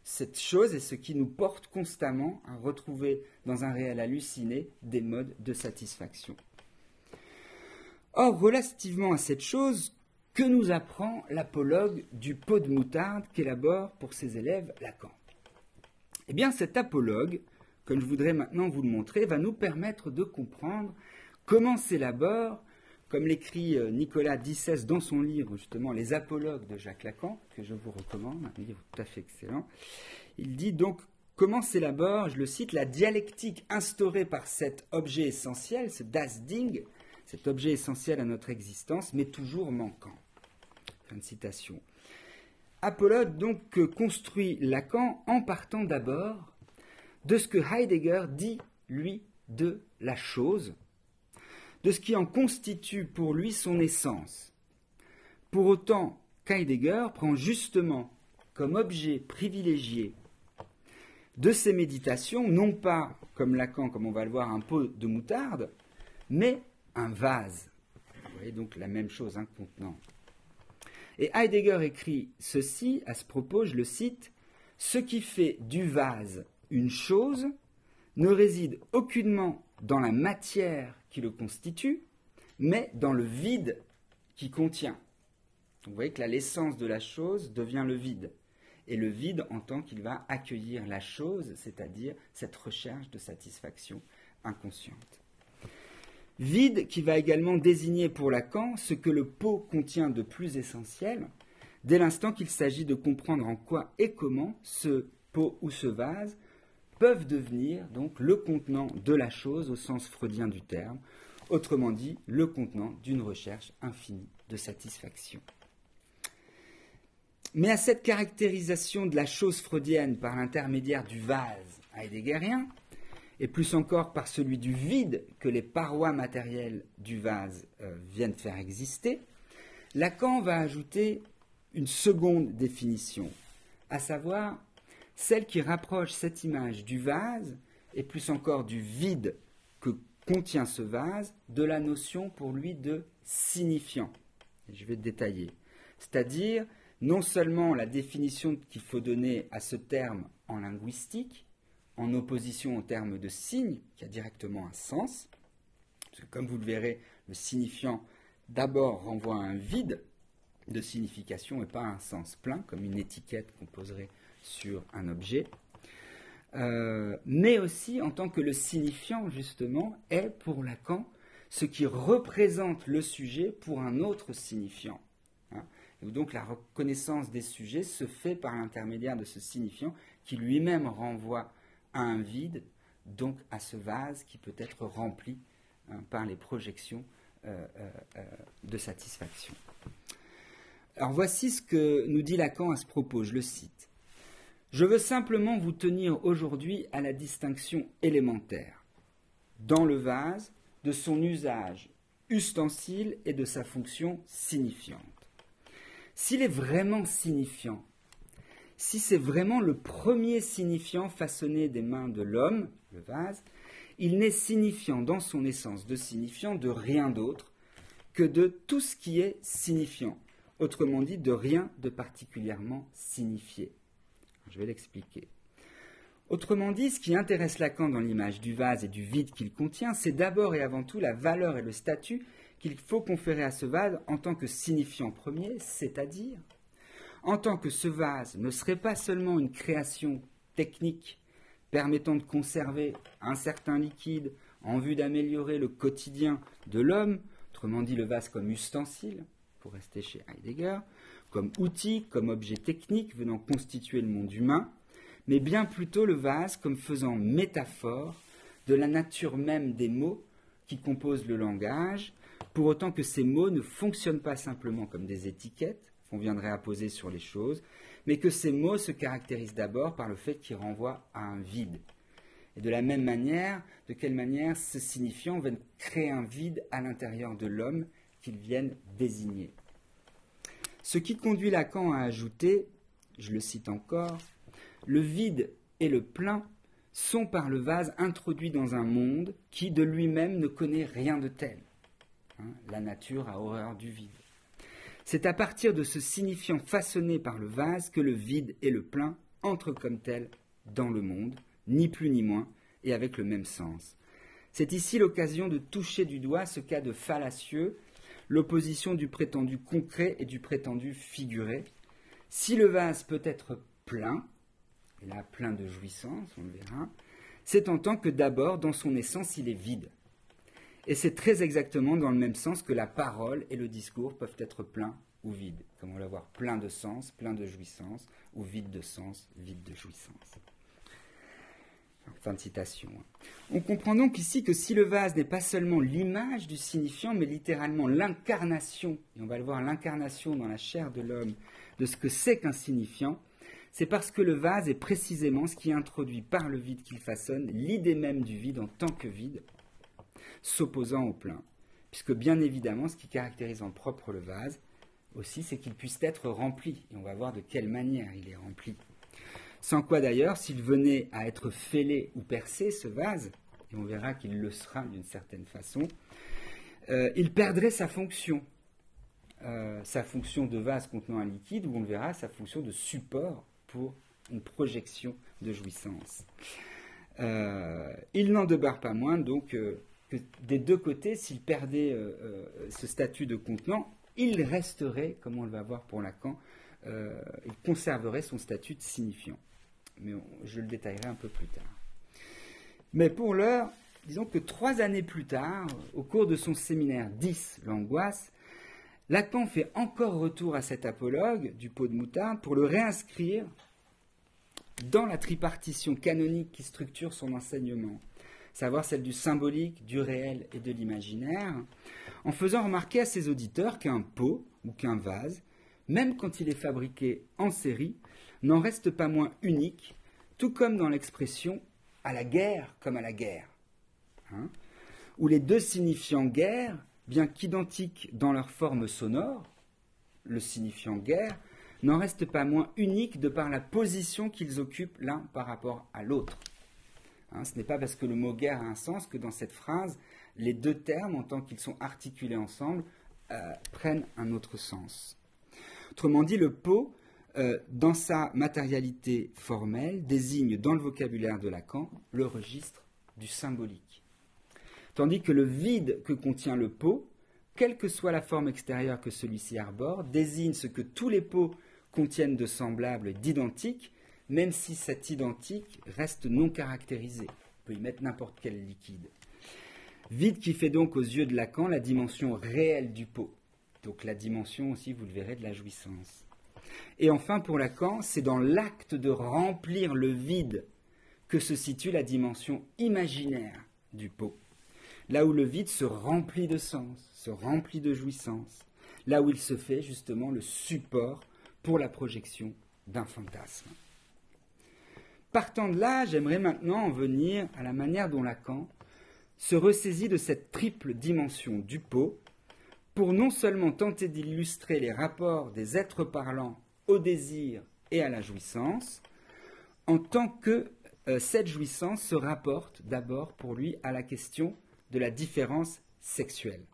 Cette chose est ce qui nous porte constamment à retrouver dans un réel halluciné des modes de satisfaction. Or, relativement à cette chose, que nous apprend l'apologue du pot de moutarde qu'élabore pour ses élèves Lacan? Eh bien, cet apologue, comme je voudrais maintenant vous le montrer, va nous permettre de comprendre comment s'élabore, comme l'écrit Nicolas Dissès dans son livre, justement, Les apologues de Jacques Lacan, que je vous recommande, un livre tout à fait excellent. Il dit donc comment s'élabore, je le cite, la dialectique instaurée par cet objet essentiel, ce Das Ding, cet objet essentiel à notre existence, mais toujours manquant. Fin de citation. Apologue donc construit Lacan en partant d'abord de ce que Heidegger dit, lui, de la chose, de ce qui en constitue pour lui son essence. Pour autant qu'Heidegger prend justement comme objet privilégié de ses méditations, non pas, comme Lacan, comme on va le voir, un pot de moutarde, mais un vase. Vous voyez donc la même chose, un contenant. Et Heidegger écrit ceci à ce propos, je le cite, « Ce qui fait du vase une chose ne réside aucunement dans la matière qui le constitue, mais dans le vide qui contient. » Vous voyez que l'essence de la chose devient le vide. Et le vide en tant qu'il va accueillir la chose, c'est-à-dire cette recherche de satisfaction inconsciente. Vide qui va également désigner pour Lacan ce que le pot contient de plus essentiel, dès l'instant qu'il s'agit de comprendre en quoi et comment ce pot ou ce vase peuvent devenir donc le contenant de la chose au sens freudien du terme, autrement dit le contenant d'une recherche infinie de satisfaction. Mais à cette caractérisation de la chose freudienne par l'intermédiaire du vase heideggerien, et plus encore par celui du vide que les parois matérielles du vase viennent faire exister, Lacan va ajouter une seconde définition, à savoir celle qui rapproche cette image du vase, et plus encore du vide que contient ce vase, de la notion pour lui de signifiant. Et je vais détailler. C'est-à-dire, non seulement la définition qu'il faut donner à ce terme en linguistique, en opposition au terme de signe, qui a directement un sens, parce que comme vous le verrez, le signifiant d'abord renvoie à un vide de signification et pas à un sens plein, comme une étiquette qu'on poserait sur un objet, mais aussi en tant que le signifiant, justement, est pour Lacan ce qui représente le sujet pour un autre signifiant. Et donc la reconnaissance des sujets se fait par l'intermédiaire de ce signifiant qui lui-même renvoie à un vide, donc à ce vase qui peut être rempli par les projections de satisfaction. Alors voici ce que nous dit Lacan à ce propos, je le cite. « Je veux simplement vous tenir aujourd'hui à la distinction élémentaire, dans le vase, de son usage ustensile et de sa fonction signifiante. S'il est vraiment signifiant, si c'est vraiment le premier signifiant façonné des mains de l'homme, le vase, il n'est signifiant dans son essence de signifiant de rien d'autre que de tout ce qui est signifiant, autrement dit de rien de particulièrement signifié. Je vais l'expliquer. Autrement dit, ce qui intéresse Lacan dans l'image du vase et du vide qu'il contient, c'est d'abord et avant tout la valeur et le statut qu'il faut conférer à ce vase en tant que signifiant premier, c'est-à-dire en tant que ce vase ne serait pas seulement une création technique permettant de conserver un certain liquide en vue d'améliorer le quotidien de l'homme, autrement dit le vase comme ustensile, pour rester chez Heidegger, comme outil, comme objet technique venant constituer le monde humain, mais bien plutôt le vase comme faisant métaphore de la nature même des mots qui composent le langage, pour autant que ces mots ne fonctionnent pas simplement comme des étiquettes qu'on viendrait apposer sur les choses, mais que ces mots se caractérisent d'abord par le fait qu'ils renvoient à un vide. Et de la même manière, de quelle manière ce signifiant va créer un vide à l'intérieur de l'homme qu'ils viennent désigner. Ce qui conduit Lacan à ajouter, je le cite encore, « Le vide et le plein sont par le vase introduits dans un monde qui de lui-même ne connaît rien de tel. La nature a horreur du vide. C'est à partir de ce signifiant façonné par le vase que le vide et le plein entrent comme tels dans le monde, ni plus ni moins, et avec le même sens. C'est ici l'occasion de toucher du doigt ce cas de fallacieux, l'opposition du prétendu concret et du prétendu figuré. Si le vase peut être plein, et là plein de jouissance, on le verra, c'est en tant que d'abord, dans son essence, il est vide. Et c'est très exactement dans le même sens que la parole et le discours peuvent être pleins ou vides. Comme on va voir, plein de sens, plein de jouissance, ou vide de sens, vide de jouissance. Fin de citation. On comprend donc ici que si le vase n'est pas seulement l'image du signifiant, mais littéralement l'incarnation, et on va le voir, l'incarnation dans la chair de l'homme, de ce que c'est qu'un signifiant, c'est parce que le vase est précisément ce qui introduit par le vide qu'il façonne l'idée même du vide en tant que vide, s'opposant au plein. Puisque bien évidemment, ce qui caractérise en propre le vase, aussi, c'est qu'il puisse être rempli. Et on va voir de quelle manière il est rempli. Sans quoi d'ailleurs, s'il venait à être fêlé ou percé, ce vase, et on verra qu'il le sera d'une certaine façon, il perdrait sa fonction. Sa fonction de vase contenant un liquide, ou on le verra, sa fonction de support pour une projection de jouissance. Il n'en demeure pas moins donc que des deux côtés, s'il perdait ce statut de contenant, il resterait, comme on le va voir pour Lacan, il conserverait son statut de signifiant. Mais je le détaillerai un peu plus tard. Mais pour l'heure, disons que 3 années plus tard, au cours de son séminaire 10, l'angoisse, Lacan fait encore retour à cet apologue du pot de moutarde pour le réinscrire dans la tripartition canonique qui structure son enseignement, savoir celle du symbolique, du réel et de l'imaginaire, en faisant remarquer à ses auditeurs qu'un pot ou qu'un vase, même quand il est fabriqué en série, n'en reste pas moins unique, tout comme dans l'expression « à la guerre comme à la guerre », où les deux signifiants guerre, bien qu'identiques dans leur forme sonore, le signifiant guerre, n'en reste pas moins unique de par la position qu'ils occupent l'un par rapport à l'autre. Ce n'est pas parce que le mot guerre a un sens que dans cette phrase, les deux termes, en tant qu'ils sont articulés ensemble, prennent un autre sens. Autrement dit, le pot, dans sa matérialité formelle, désigne dans le vocabulaire de Lacan le registre du symbolique. Tandis que le vide que contient le pot, quelle que soit la forme extérieure que celui-ci arbore, désigne ce que tous les pots contiennent de semblable et d'identique, même si cet identique reste non caractérisé. On peut y mettre n'importe quel liquide. Vide qui fait donc aux yeux de Lacan la dimension réelle du pot. Donc la dimension aussi, vous le verrez, de la jouissance. Et enfin, pour Lacan, c'est dans l'acte de remplir le vide que se situe la dimension imaginaire du pot. Là où le vide se remplit de sens, se remplit de jouissance. Là où il se fait justement le support pour la projection d'un fantasme. Partant de là, j'aimerais maintenant en venir à la manière dont Lacan se ressaisit de cette triple dimension du pot pour non seulement tenter d'illustrer les rapports des êtres parlants au désir et à la jouissance, en tant que cette jouissance se rapporte d'abord pour lui à la question de la différence sexuelle.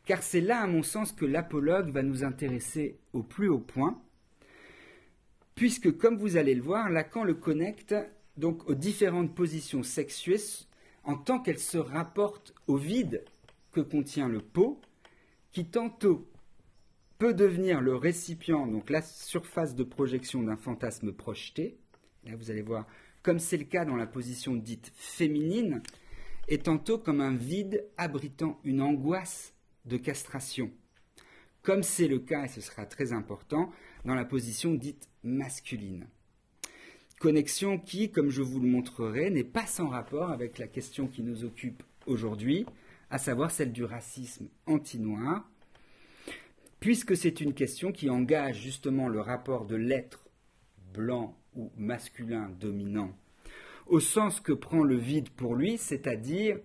Car c'est là, à mon sens, que l'apologue va nous intéresser au plus haut point, puisque, comme vous allez le voir, Lacan le connecte donc aux différentes positions sexuées en tant qu'elles se rapportent au vide que contient le pot, qui tantôt peut devenir le récipient, donc la surface de projection d'un fantasme projeté, là vous allez voir, comme c'est le cas dans la position dite féminine, et tantôt comme un vide abritant une angoisse de castration, comme c'est le cas, et ce sera très important, dans la position dite masculine. Connexion qui, comme je vous le montrerai, n'est pas sans rapport avec la question qui nous occupe aujourd'hui, à savoir celle du racisme anti-noir, puisque c'est une question qui engage justement le rapport de l'être blanc ou masculin dominant, au sens que prend le vide pour lui, c'est-à-dire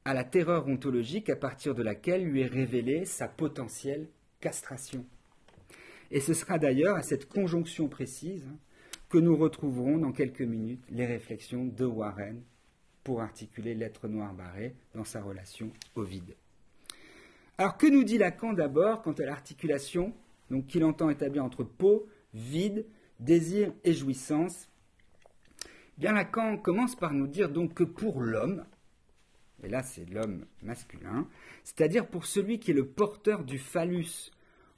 à la terreur ontologique à partir de laquelle lui est révélée sa potentielle castration. Et ce sera d'ailleurs à cette conjonction précise que nous retrouverons dans quelques minutes les réflexions de Warren pour articuler l'être noir barré dans sa relation au vide. Alors que nous dit Lacan d'abord quant à l'articulation qu'il entend établir entre peau, vide, désir et jouissance? Bien, Lacan commence par nous dire donc que pour l'homme, et là c'est l'homme masculin, c'est-à-dire pour celui qui est le porteur du phallus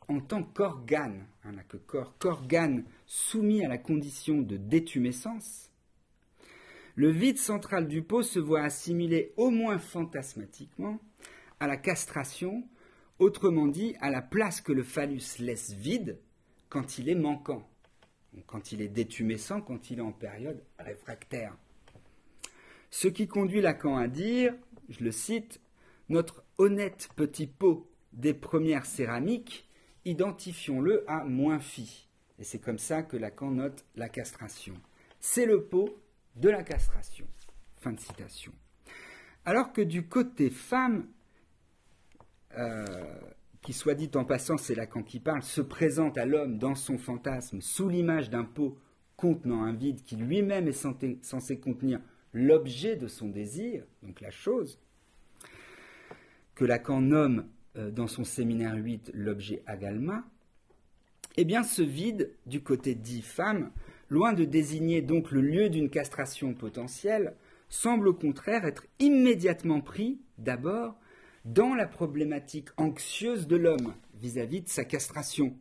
en tant qu'organe, là que corps, qu'organe soumis à la condition de détumescence, le vide central du pot se voit assimilé au moins fantasmatiquement à la castration, autrement dit à la place que le phallus laisse vide quand il est manquant, quand il est détumescent, quand il est en période réfractaire. Ce qui conduit Lacan à dire, je le cite, « Notre honnête petit pot des premières céramiques, identifions-le à moins phi ». Et c'est comme ça que Lacan note la castration. C'est le pot de la castration. Fin de citation. Alors que du côté femme, qui soit dit en passant, c'est Lacan qui parle, se présente à l'homme dans son fantasme sous l'image d'un pot contenant un vide qui lui-même est censé contenir l'objet de son désir, donc la chose, que Lacan nomme dans son séminaire 8 l'objet agalma, eh bien ce vide du côté dit femme, loin de désigner donc le lieu d'une castration potentielle, semble au contraire être immédiatement pris d'abord dans la problématique anxieuse de l'homme vis-à-vis de sa castration.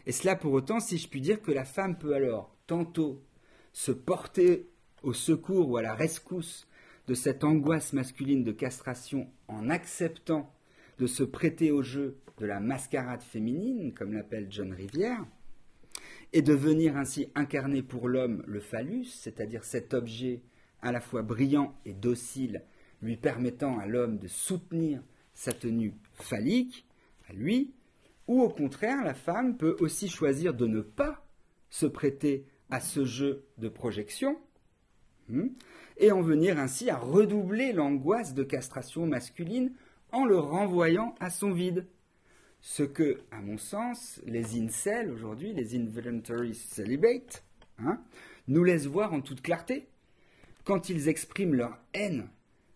Et cela pour autant, si je puis dire, que la femme peut alors tantôt se porter au secours ou à la rescousse de cette angoisse masculine de castration en acceptant de se prêter au jeu de la mascarade féminine, comme l'appelle John Rivière, et de venir ainsi incarner pour l'homme le phallus, c'est-à-dire cet objet à la fois brillant et docile, lui permettant à l'homme de soutenir sa tenue phallique, à lui, ou au contraire, la femme peut aussi choisir de ne pas se prêter à ce jeu de projection, et en venir ainsi à redoubler l'angoisse de castration masculine en le renvoyant à son vide. Ce que, à mon sens, les incels aujourd'hui, les involuntary celibates, nous laissent voir en toute clarté quand ils expriment leur haine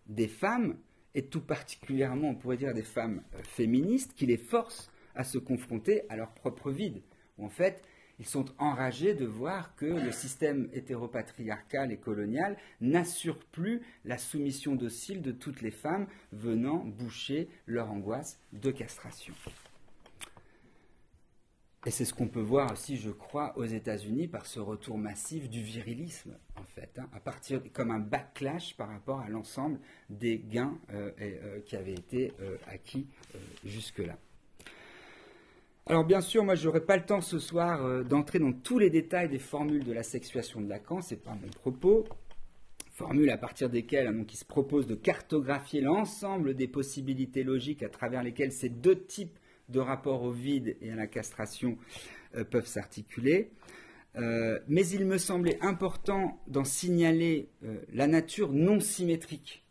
des femmes, et tout particulièrement, on pourrait dire, des femmes féministes, qui les forcent à se confronter à leur propre vide. En fait, ils sont enragés de voir que le système hétéropatriarcal et colonial n'assure plus la soumission docile de toutes les femmes venant boucher leur angoisse de castration. Et c'est ce qu'on peut voir aussi, je crois, aux États-Unis par ce retour massif du virilisme, en fait, à partir comme un backlash par rapport à l'ensemble des gains qui avaient été acquis jusque-là. Alors bien sûr, moi je n'aurai pas le temps ce soir d'entrer dans tous les détails des formules de la sexuation de Lacan, ce n'est pas mon propos. Formules à partir desquelles il se propose de cartographier l'ensemble des possibilités logiques à travers lesquelles ces deux types de rapports au vide et à la castration peuvent s'articuler. Mais il me semblait important d'en signaler la nature non symétrique.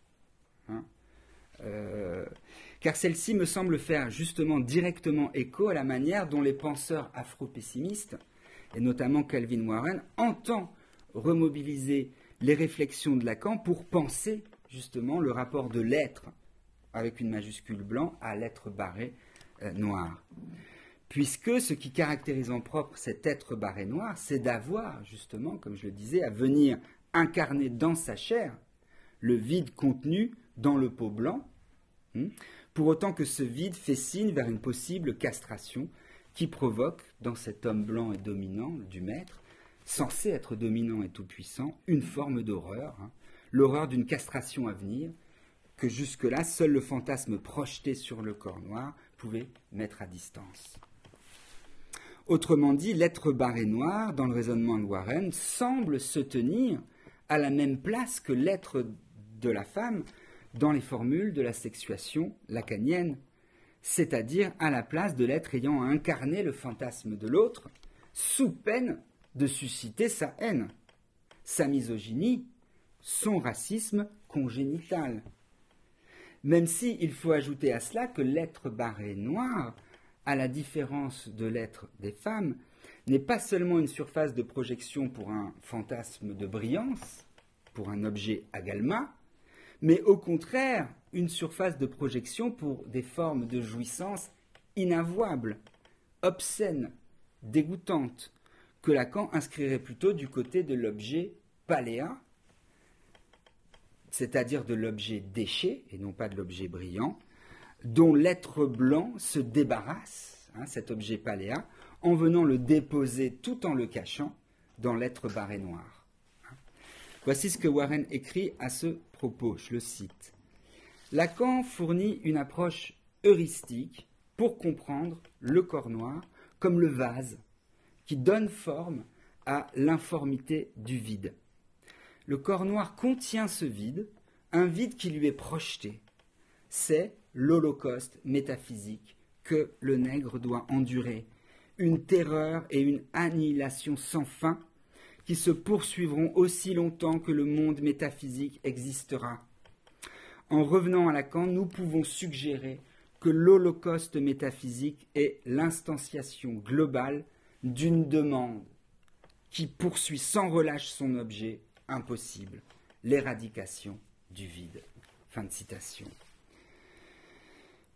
Car celle-ci me semble faire justement directement écho à la manière dont les penseurs afro-pessimistes, et notamment Calvin Warren, entendent remobiliser les réflexions de Lacan pour penser justement le rapport de l'être, avec une majuscule blanc, à l'être barré noir. Puisque ce qui caractérise en propre cet être barré noir, c'est d'avoir justement, comme je le disais, à venir incarner dans sa chair le vide contenu dans le pot blanc, pour autant que ce vide fait signe vers une possible castration qui provoque dans cet homme blanc et dominant du maître, censé être dominant et tout-puissant, une forme d'horreur, l'horreur d'une castration à venir, que jusque-là, seul le fantasme projeté sur le corps noir pouvait mettre à distance. Autrement dit, l'être barré noir, dans le raisonnement de Warren, semble se tenir à la même place que l'être de la femme dans les formules de la sexuation lacanienne, c'est-à-dire à la place de l'être ayant à incarner le fantasme de l'autre, sous peine de susciter sa haine, sa misogynie, son racisme congénital. Même si il faut ajouter à cela que l'être barré noir à la différence de l'être des femmes, n'est pas seulement une surface de projection pour un fantasme de brillance, pour un objet agalma, mais au contraire une surface de projection pour des formes de jouissance inavouables, obscènes, dégoûtantes, que Lacan inscrirait plutôt du côté de l'objet paléa, c'est-à-dire de l'objet déchet, et non pas de l'objet brillant, dont l'être blanc se débarrasse, cet objet paléa, en venant le déposer tout en le cachant dans l'être barré noir. Voici ce que Warren écrit à ce propos, je le cite. Lacan fournit une approche heuristique pour comprendre le corps noir comme le vase qui donne forme à l'informité du vide. Le corps noir contient ce vide, un vide qui lui est projeté. C'est l'holocauste métaphysique que le nègre doit endurer, une terreur et une annihilation sans fin qui se poursuivront aussi longtemps que le monde métaphysique existera. En revenant à Lacan, nous pouvons suggérer que l'holocauste métaphysique est l'instanciation globale d'une demande qui poursuit sans relâche son objet impossible, l'éradication du vide. Fin de citation.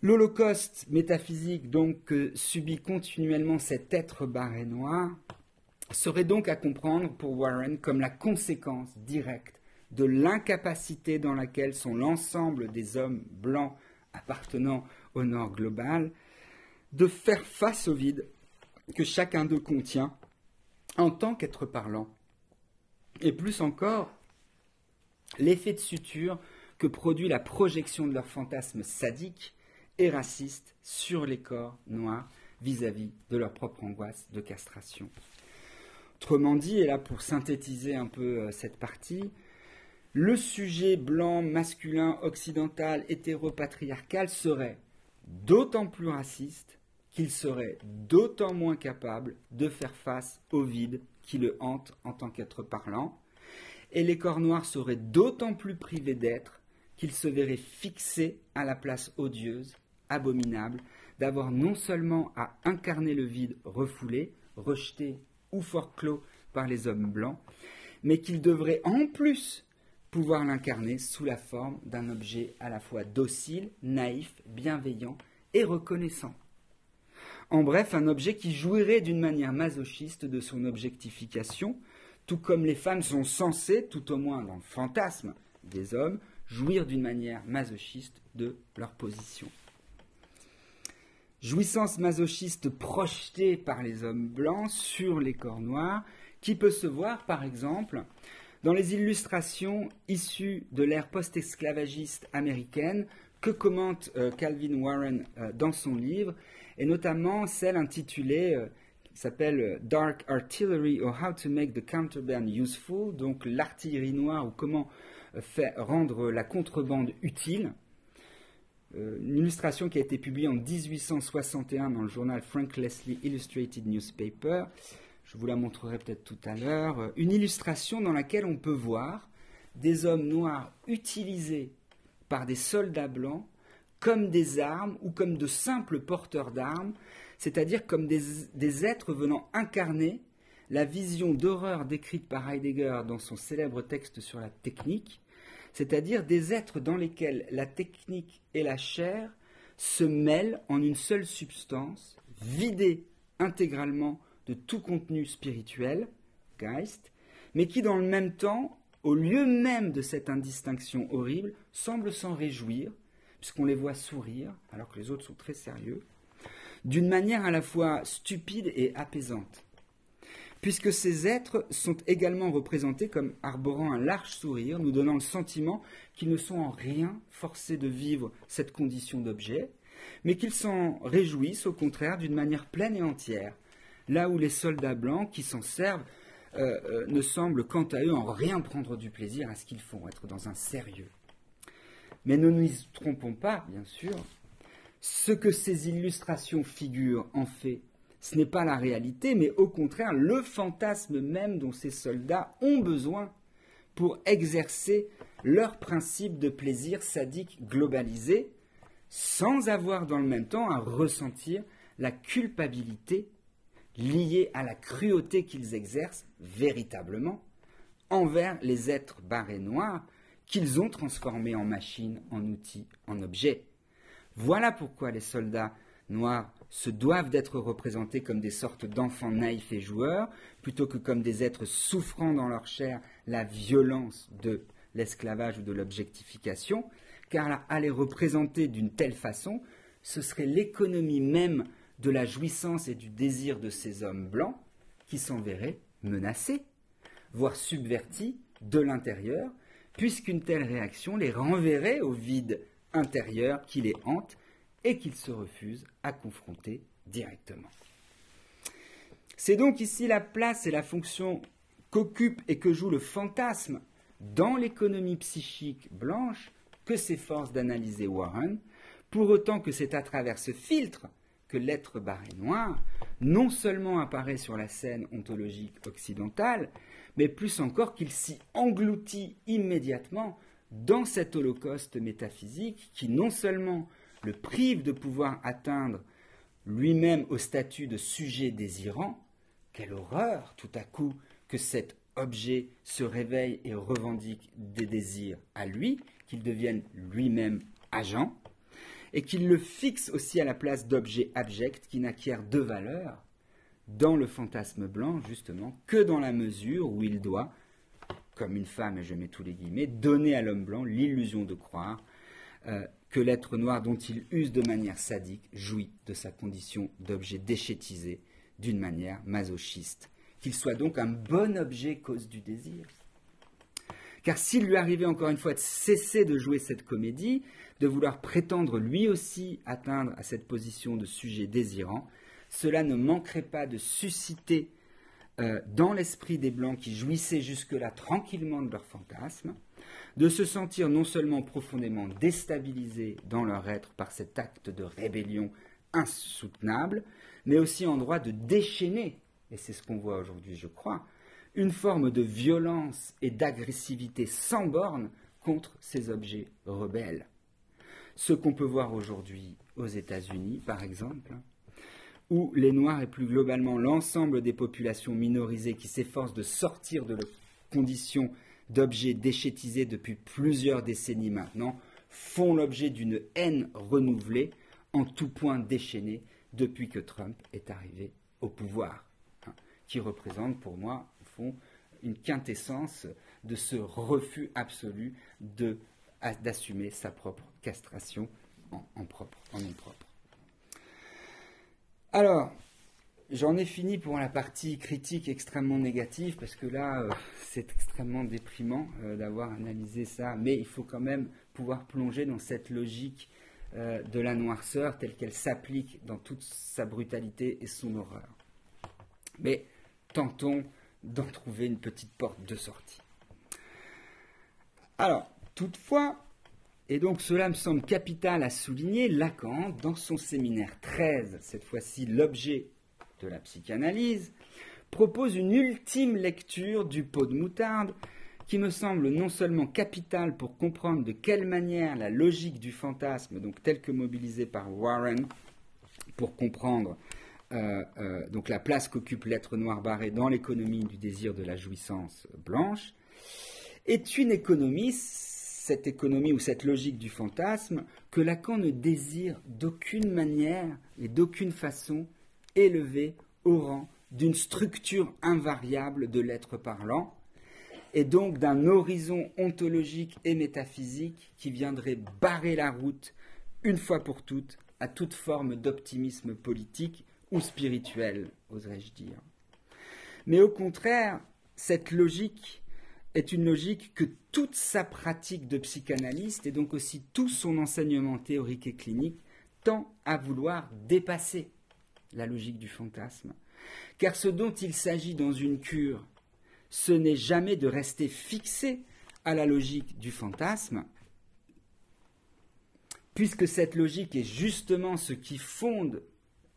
L'holocauste métaphysique donc que subit continuellement cet être barré noir serait donc à comprendre pour Warren comme la conséquence directe de l'incapacité dans laquelle sont l'ensemble des hommes blancs appartenant au Nord global de faire face au vide que chacun d'eux contient en tant qu'être parlant. Et plus encore, l'effet de suture que produit la projection de leur fantasme sadique et raciste sur les corps noirs vis-à-vis de leur propre angoisse de castration. Autrement dit, et là pour synthétiser un peu cette partie, le sujet blanc, masculin, occidental, hétéropatriarcal serait d'autant plus raciste qu'il serait d'autant moins capable de faire face au vide qui le hante en tant qu'être parlant, et les corps noirs seraient d'autant plus privés d'être qu'ils se verraient fixés à la place odieuse, abominable, d'avoir non seulement à incarner le vide refoulé, rejeté ou fort clos par les hommes blancs, mais qu'ils devraient en plus pouvoir l'incarner sous la forme d'un objet à la fois docile, naïf, bienveillant et reconnaissant. En bref, un objet qui jouirait d'une manière masochiste de son objectification, tout comme les femmes sont censées, tout au moins dans le fantasme des hommes, jouir d'une manière masochiste de leur position. Jouissance masochiste projetée par les hommes blancs sur les corps noirs, qui peut se voir, par exemple, dans les illustrations issues de l'ère post-esclavagiste américaine que commente Calvin Warren dans son livre, et notamment celle intitulée, qui s'appelle Dark Artillery or How to Make the Contraband Useful, donc l'artillerie noire ou comment rendre la contrebande utile. Une illustration qui a été publiée en 1861 dans le journal Frank Leslie Illustrated Newspaper. Je vous la montrerai peut-être tout à l'heure. Une illustration dans laquelle on peut voir des hommes noirs utilisés par des soldats blancs comme des armes ou comme de simples porteurs d'armes, c'est-à-dire comme des êtres venant incarner la vision d'horreur décrite par Heidegger dans son célèbre texte sur la technique, c'est-à-dire des êtres dans lesquels la technique et la chair se mêlent en une seule substance, vidée intégralement de tout contenu spirituel, Geist, mais qui dans le même temps, au lieu même de cette indistinction horrible, semble s'en réjouir, puisqu'on les voit sourire, alors que les autres sont très sérieux, d'une manière à la fois stupide et apaisante. Puisque ces êtres sont également représentés comme arborant un large sourire, nous donnant le sentiment qu'ils ne sont en rien forcés de vivre cette condition d'objet, mais qu'ils s'en réjouissent au contraire d'une manière pleine et entière, là où les soldats blancs qui s'en servent ne semblent quant à eux en rien prendre du plaisir à ce qu'ils font, être dans un sérieux. Mais ne nous y trompons pas, bien sûr, ce que ces illustrations figurent en fait, ce n'est pas la réalité, mais au contraire le fantasme même dont ces soldats ont besoin pour exercer leur principe de plaisir sadique globalisé, sans avoir dans le même temps à ressentir la culpabilité liée à la cruauté qu'ils exercent véritablement envers les êtres barrés noirs qu'ils ont transformés en machines, en outils, en objets. Voilà pourquoi les soldats noirs se doivent d'être représentés comme des sortes d'enfants naïfs et joueurs, plutôt que comme des êtres souffrant dans leur chair la violence de l'esclavage ou de l'objectification, car à les représenter d'une telle façon, ce serait l'économie même de la jouissance et du désir de ces hommes blancs qui s'en verraient menacés, voire subvertis de l'intérieur, puisqu'une telle réaction les renverrait au vide intérieur qui les hante et qu'ils se refusent à confronter directement. C'est donc ici la place et la fonction qu'occupe et que joue le fantasme dans l'économie psychique blanche que s'efforce d'analyser Warren, pour autant que c'est à travers ce filtre que l'être barré noir non seulement apparaît sur la scène ontologique occidentale, mais plus encore qu'il s'y engloutit immédiatement dans cet holocauste métaphysique qui non seulement le prive de pouvoir atteindre lui-même au statut de sujet désirant, quelle horreur tout à coup que cet objet se réveille et revendique des désirs à lui, qu'il devienne lui-même agent, et qu'il le fixe aussi à la place d'objet abject qui n'acquiert de valeur dans le fantasme blanc, justement, que dans la mesure où il doit, comme une femme, et je mets tous les guillemets, donner à l'homme blanc l'illusion de croire que l'être noir dont il use de manière sadique jouit de sa condition d'objet déchétisé d'une manière masochiste, qu'il soit donc un bon objet cause du désir. Car s'il lui arrivait encore une fois de cesser de jouer cette comédie, de vouloir prétendre lui aussi atteindre à cette position de sujet désirant, cela ne manquerait pas de susciter dans l'esprit des Blancs qui jouissaient jusque-là tranquillement de leur fantasme, de se sentir non seulement profondément déstabilisés dans leur être par cet acte de rébellion insoutenable, mais aussi en droit de déchaîner, et c'est ce qu'on voit aujourd'hui, je crois, une forme de violence et d'agressivité sans borne contre ces objets rebelles. Ce qu'on peut voir aujourd'hui aux États-Unis, par exemple, où les Noirs et plus globalement l'ensemble des populations minorisées qui s'efforcent de sortir de leurs conditions d'objets déchétisés depuis plusieurs décennies maintenant, font l'objet d'une haine renouvelée, en tout point déchaînée, depuis que Trump est arrivé au pouvoir, qui représente pour moi, au fond, une quintessence de ce refus absolu d'assumer sa propre castration en nom propre. Alors, j'en ai fini pour la partie critique extrêmement négative, parce que là, c'est extrêmement déprimant d'avoir analysé ça, mais il faut quand même pouvoir plonger dans cette logique de la noirceur telle qu'elle s'applique dans toute sa brutalité et son horreur. Mais tentons d'en trouver une petite porte de sortie. Alors, toutefois, et donc cela me semble capital à souligner, Lacan, dans son séminaire 13, cette fois-ci l'objet de la psychanalyse, propose une ultime lecture du pot de moutarde qui me semble non seulement capitale pour comprendre de quelle manière la logique du fantasme, donc telle que mobilisée par Warren, pour comprendre donc la place qu'occupe l'être noir barré dans l'économie du désir de la jouissance blanche, est une économie, cette économie ou cette logique du fantasme, que Lacan ne désire d'aucune manière et d'aucune façon élever au rang d'une structure invariable de l'être parlant, et donc d'un horizon ontologique et métaphysique qui viendrait barrer la route, une fois pour toutes, à toute forme d'optimisme politique ou spirituel, oserais-je dire. Mais au contraire, cette logique est une logique que toute sa pratique de psychanalyste, et donc aussi tout son enseignement théorique et clinique, tend à vouloir dépasser la logique du fantasme. Car ce dont il s'agit dans une cure, ce n'est jamais de rester fixé à la logique du fantasme, puisque cette logique est justement ce qui fonde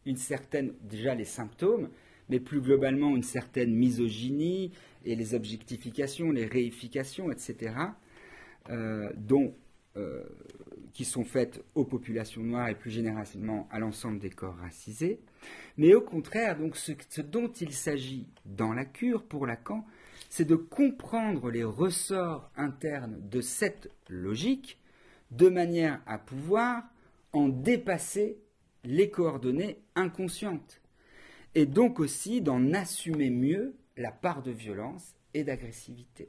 une certaine, déjà les symptômes, mais plus globalement une certaine misogynie et les objectifications, les réifications, etc., qui sont faites aux populations noires et plus généralement à l'ensemble des corps racisés. Mais au contraire, donc, ce dont il s'agit dans la cure pour Lacan, c'est de comprendre les ressorts internes de cette logique de manière à pouvoir en dépasser les coordonnées inconscientes et donc aussi d'en assumer mieux la part de violence et d'agressivité.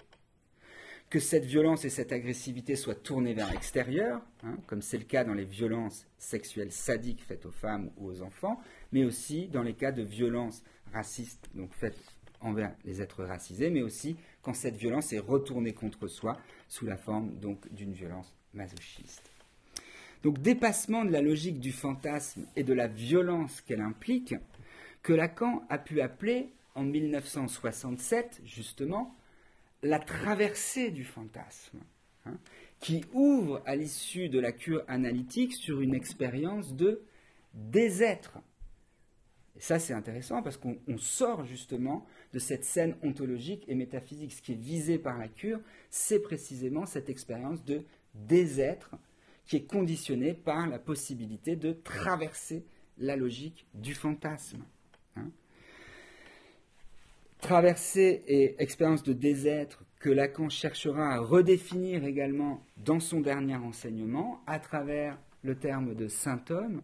Que cette violence et cette agressivité soient tournées vers l'extérieur, comme c'est le cas dans les violences sexuelles sadiques faites aux femmes ou aux enfants, mais aussi dans les cas de violences racistes, donc faites envers les êtres racisés, mais aussi quand cette violence est retournée contre soi sous la forme donc d'une violence masochiste. Donc dépassement de la logique du fantasme et de la violence qu'elle implique, que Lacan a pu appeler en 1967 justement la traversée du fantasme, qui ouvre à l'issue de la cure analytique sur une expérience de désêtre. Et ça, c'est intéressant parce qu'on sort justement de cette scène ontologique et métaphysique. Ce qui est visé par la cure, c'est précisément cette expérience de désêtre qui est conditionnée par la possibilité de traverser la logique du fantasme. Traversée et expérience de désêtre que Lacan cherchera à redéfinir également dans son dernier enseignement à travers le terme de saint-homme,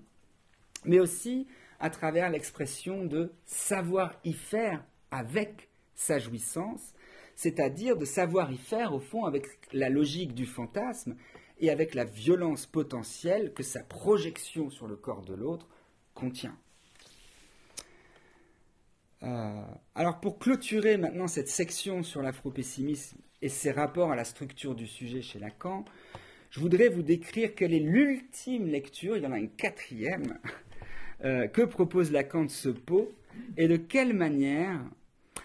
mais aussi à travers l'expression de savoir y faire avec sa jouissance, c'est-à-dire de savoir y faire au fond avec la logique du fantasme et avec la violence potentielle que sa projection sur le corps de l'autre contient. Alors pour clôturer maintenant cette section sur l'afropessimisme et ses rapports à la structure du sujet chez Lacan, je voudrais vous décrire quelle est l'ultime lecture, il y en a une quatrième, que propose Lacan de ce pot et de quelle manière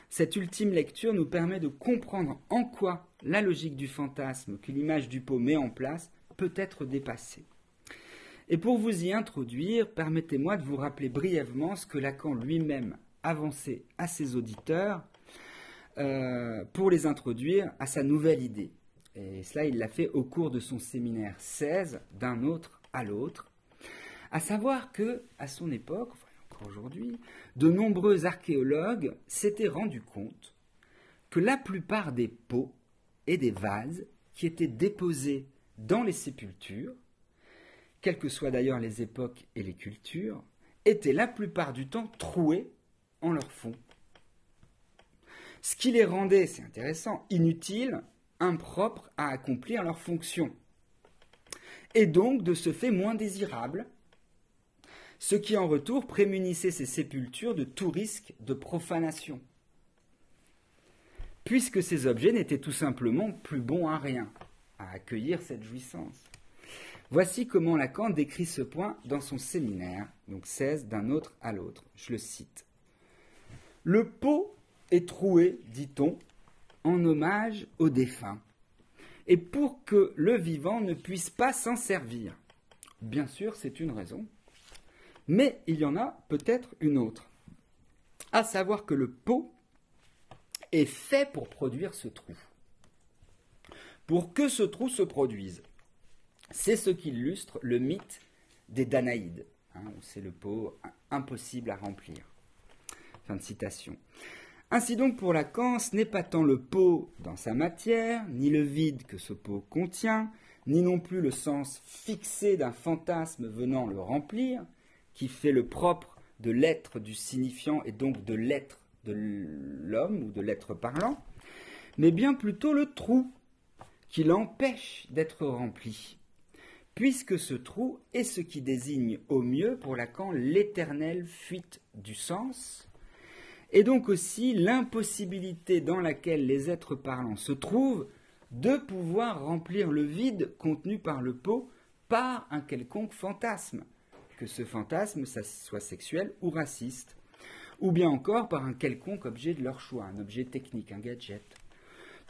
cette ultime lecture nous permet de comprendre en quoi la logique du fantasme que l'image du pot met en place peut être dépassée. Et pour vous y introduire, permettez-moi de vous rappeler brièvement ce que Lacan lui-même avançait à ses auditeurs pour les introduire à sa nouvelle idée. Et cela, il l'a fait au cours de son séminaire 16, d'un autre à l'autre, à savoir que, à son époque, enfin encore aujourd'hui, de nombreux archéologues s'étaient rendus compte que la plupart des pots et des vases qui étaient déposés dans les sépultures, quelles que soient d'ailleurs les époques et les cultures, étaient la plupart du temps troués en leur fond. Ce qui les rendait, c'est intéressant, inutiles, impropres à accomplir leur fonction. Et donc, de ce fait, moins désirables, ce qui en retour prémunissait ces sépultures de tout risque de profanation, puisque ces objets n'étaient tout simplement plus bons à rien, à accueillir cette jouissance. Voici comment Lacan décrit ce point dans son séminaire, donc 16, d'un autre à l'autre. Je le cite. Le pot est troué, dit-on, en hommage au défunt, et pour que le vivant ne puisse pas s'en servir. Bien sûr, c'est une raison, mais il y en a peut-être une autre, à savoir que le pot est fait pour produire ce trou. Pour que ce trou se produise, c'est ce qu'illustre le mythe des Danaïdes. C'est le pot impossible à remplir. Fin de citation. Ainsi donc, pour Lacan, ce n'est pas tant le pot dans sa matière, ni le vide que ce pot contient, ni non plus le sens fixé d'un fantasme venant le remplir, qui fait le propre de l'être du signifiant et donc de l'être de l'homme ou de l'être parlant, mais bien plutôt le trou qui l'empêche d'être rempli, puisque ce trou est ce qui désigne au mieux pour Lacan l'éternelle fuite du sens, et donc aussi l'impossibilité dans laquelle les êtres parlants se trouvent de pouvoir remplir le vide contenu par le pot par un quelconque fantasme, que ce fantasme soit sexuel ou raciste, ou bien encore par un quelconque objet de leur choix, un objet technique, un gadget.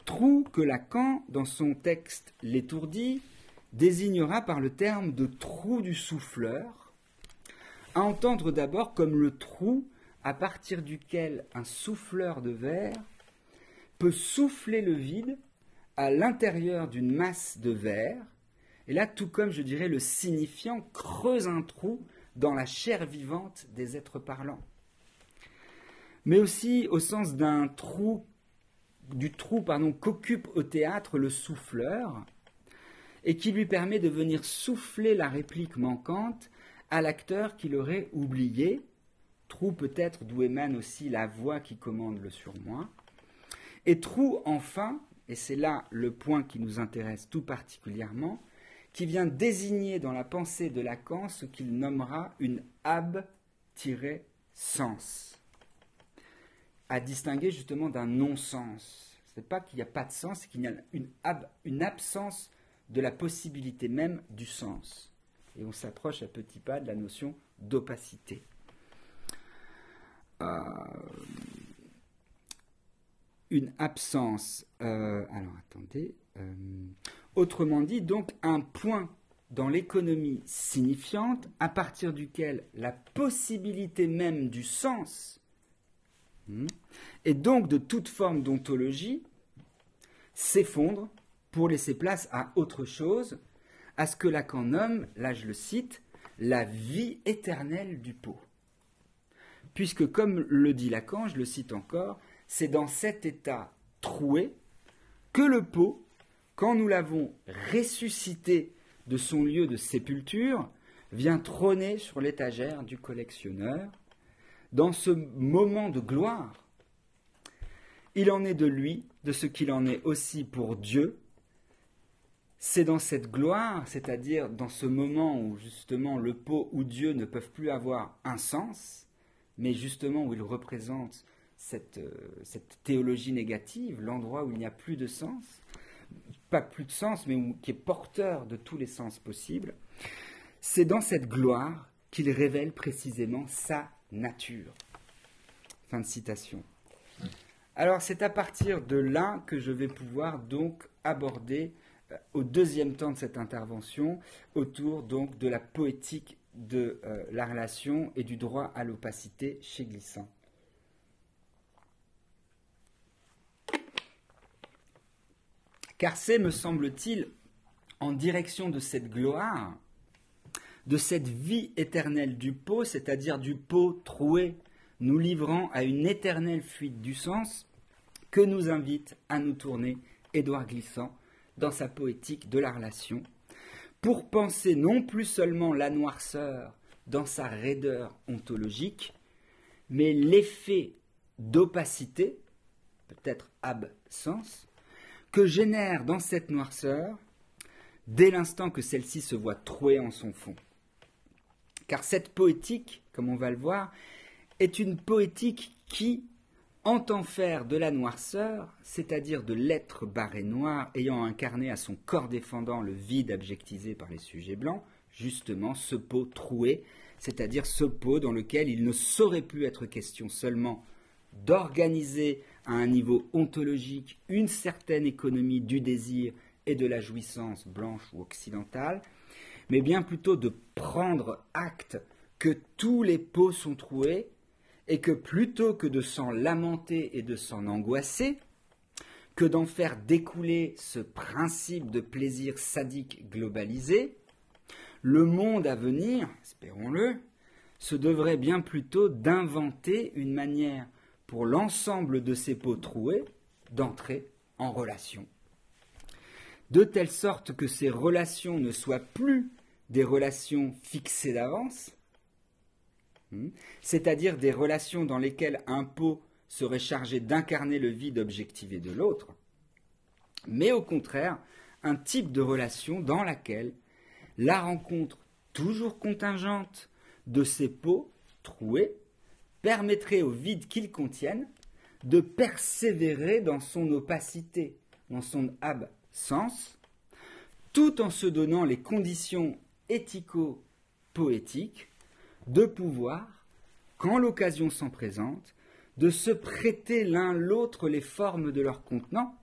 Trou que Lacan, dans son texte L'étourdi, désignera par le terme de trou du souffleur, à entendre d'abord comme le trou à partir duquel un souffleur de verre peut souffler le vide à l'intérieur d'une masse de verre Et là, tout comme, je dirais, le signifiant creuse un trou dans la chair vivante des êtres parlants. Mais aussi au sens du trou qu'occupe au théâtre le souffleur, et qui lui permet de venir souffler la réplique manquante à l'acteur qui l'aurait oublié, trou peut-être d'où émane aussi la voix qui commande le surmoi, et trou enfin, et c'est là le point qui nous intéresse tout particulièrement, qui vient désigner dans la pensée de Lacan ce qu'il nommera une ab-sens, à distinguer justement d'un non-sens. Ce n'est pas qu'il n'y a pas de sens, c'est qu'il y a une absence de la possibilité même du sens. Et on s'approche à petits pas de la notion d'opacité. Une absence. Autrement dit, donc, un point dans l'économie signifiante à partir duquel la possibilité même du sens et donc de toute forme d'ontologie s'effondre pour laisser place à autre chose, à ce que Lacan nomme, là je le cite, la vie éternelle du pot. Puisque, comme le dit Lacan, je le cite encore, c'est dans cet état troué que le pot, quand nous l'avons ressuscité de son lieu de sépulture, vient trôner sur l'étagère du collectionneur. Dans ce moment de gloire, il en est de lui, de ce qu'il en est aussi pour Dieu. C'est dans cette gloire, c'est-à-dire dans ce moment où justement le pot ou Dieu ne peuvent plus avoir un sens, mais justement où il représente cette théologie négative, l'endroit où il n'y a plus de sens, pas plus de sens, mais qui est porteur de tous les sens possibles, c'est dans cette gloire qu'il révèle précisément sa nature. Fin de citation. Alors c'est à partir de là que je vais pouvoir donc aborder au deuxième temps de cette intervention autour donc de la poétique de la relation et du droit à l'opacité chez Glissant. Car c'est, me semble-t-il, en direction de cette gloire, de cette vie éternelle du pot, c'est-à-dire du pot troué, nous livrant à une éternelle fuite du sens, que nous invite à nous tourner Édouard Glissant dans sa poétique de la relation, pour penser non plus seulement la noirceur dans sa raideur ontologique, mais l'effet d'opacité, peut-être absence, que génère dans cette noirceur, dès l'instant que celle-ci se voit trouée en son fond. Car cette poétique, comme on va le voir, est une poétique qui entend faire de la noirceur, c'est-à-dire de l'être barré noir ayant incarné à son corps défendant le vide objectisé par les sujets blancs, justement ce pot troué, c'est-à-dire ce pot dans lequel il ne saurait plus être question seulement d'organiser à un niveau ontologique une certaine économie du désir et de la jouissance blanche ou occidentale, mais bien plutôt de prendre acte que tous les pots sont troués et que plutôt que de s'en lamenter et de s'en angoisser, que d'en faire découler ce principe de plaisir sadique globalisé, le monde à venir, espérons-le, se devrait bien plutôt d'inventer une manière pour l'ensemble de ces pots troués d'entrer en relation. De telle sorte que ces relations ne soient plus des relations fixées d'avance, c'est-à-dire des relations dans lesquelles un pot serait chargé d'incarner le vide objectivé de l'autre, mais au contraire, un type de relation dans laquelle la rencontre toujours contingente de ces pots troués permettrait au vide qu'ils contiennent de persévérer dans son opacité, dans son absence, tout en se donnant les conditions éthico-poétiques de pouvoir, quand l'occasion s'en présente, de se prêter l'un l'autre les formes de leur contenant.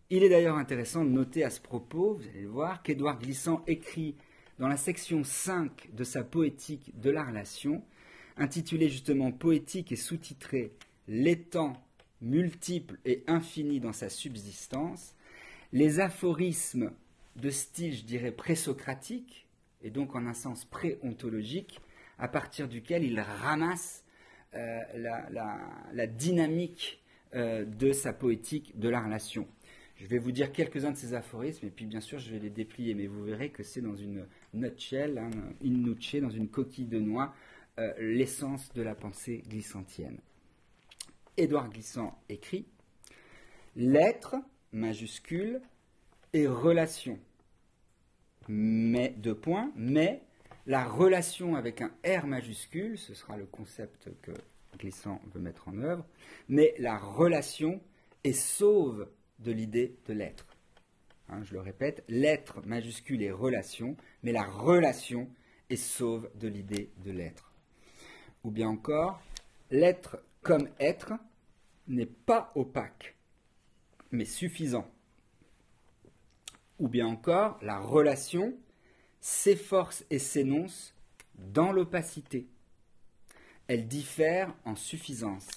Il est d'ailleurs intéressant de noter à ce propos, vous allez le voir, qu'Édouard Glissant écrit dans la section 5 de sa poétique de la relation, intitulée justement Poétique et sous-titrée L'étang multiple et infini dans sa subsistance, les aphorismes de style, je dirais, présocratique, et donc en un sens préontologique, à partir duquel il ramasse la dynamique de sa poétique de la relation. Je vais vous dire quelques-uns de ces aphorismes, et puis bien sûr je vais les déplier, mais vous verrez que c'est dans une nutshell, in nuce, dans une coquille de noix, l'essence de la pensée glissantienne. Édouard Glissant écrit « L'être, majuscule, est relation. Mais, deux points, mais la relation avec un R majuscule, ce sera le concept que Glissant veut mettre en œuvre, mais la relation est sauve de l'idée de l'être. » Je le répète, l'être majuscule est relation, mais la relation est sauve de l'idée de l'être. Ou bien encore, l'être comme être n'est pas opaque, mais suffisant. Ou bien encore, la relation s'efforce et s'énonce dans l'opacité. Elle diffère en suffisance.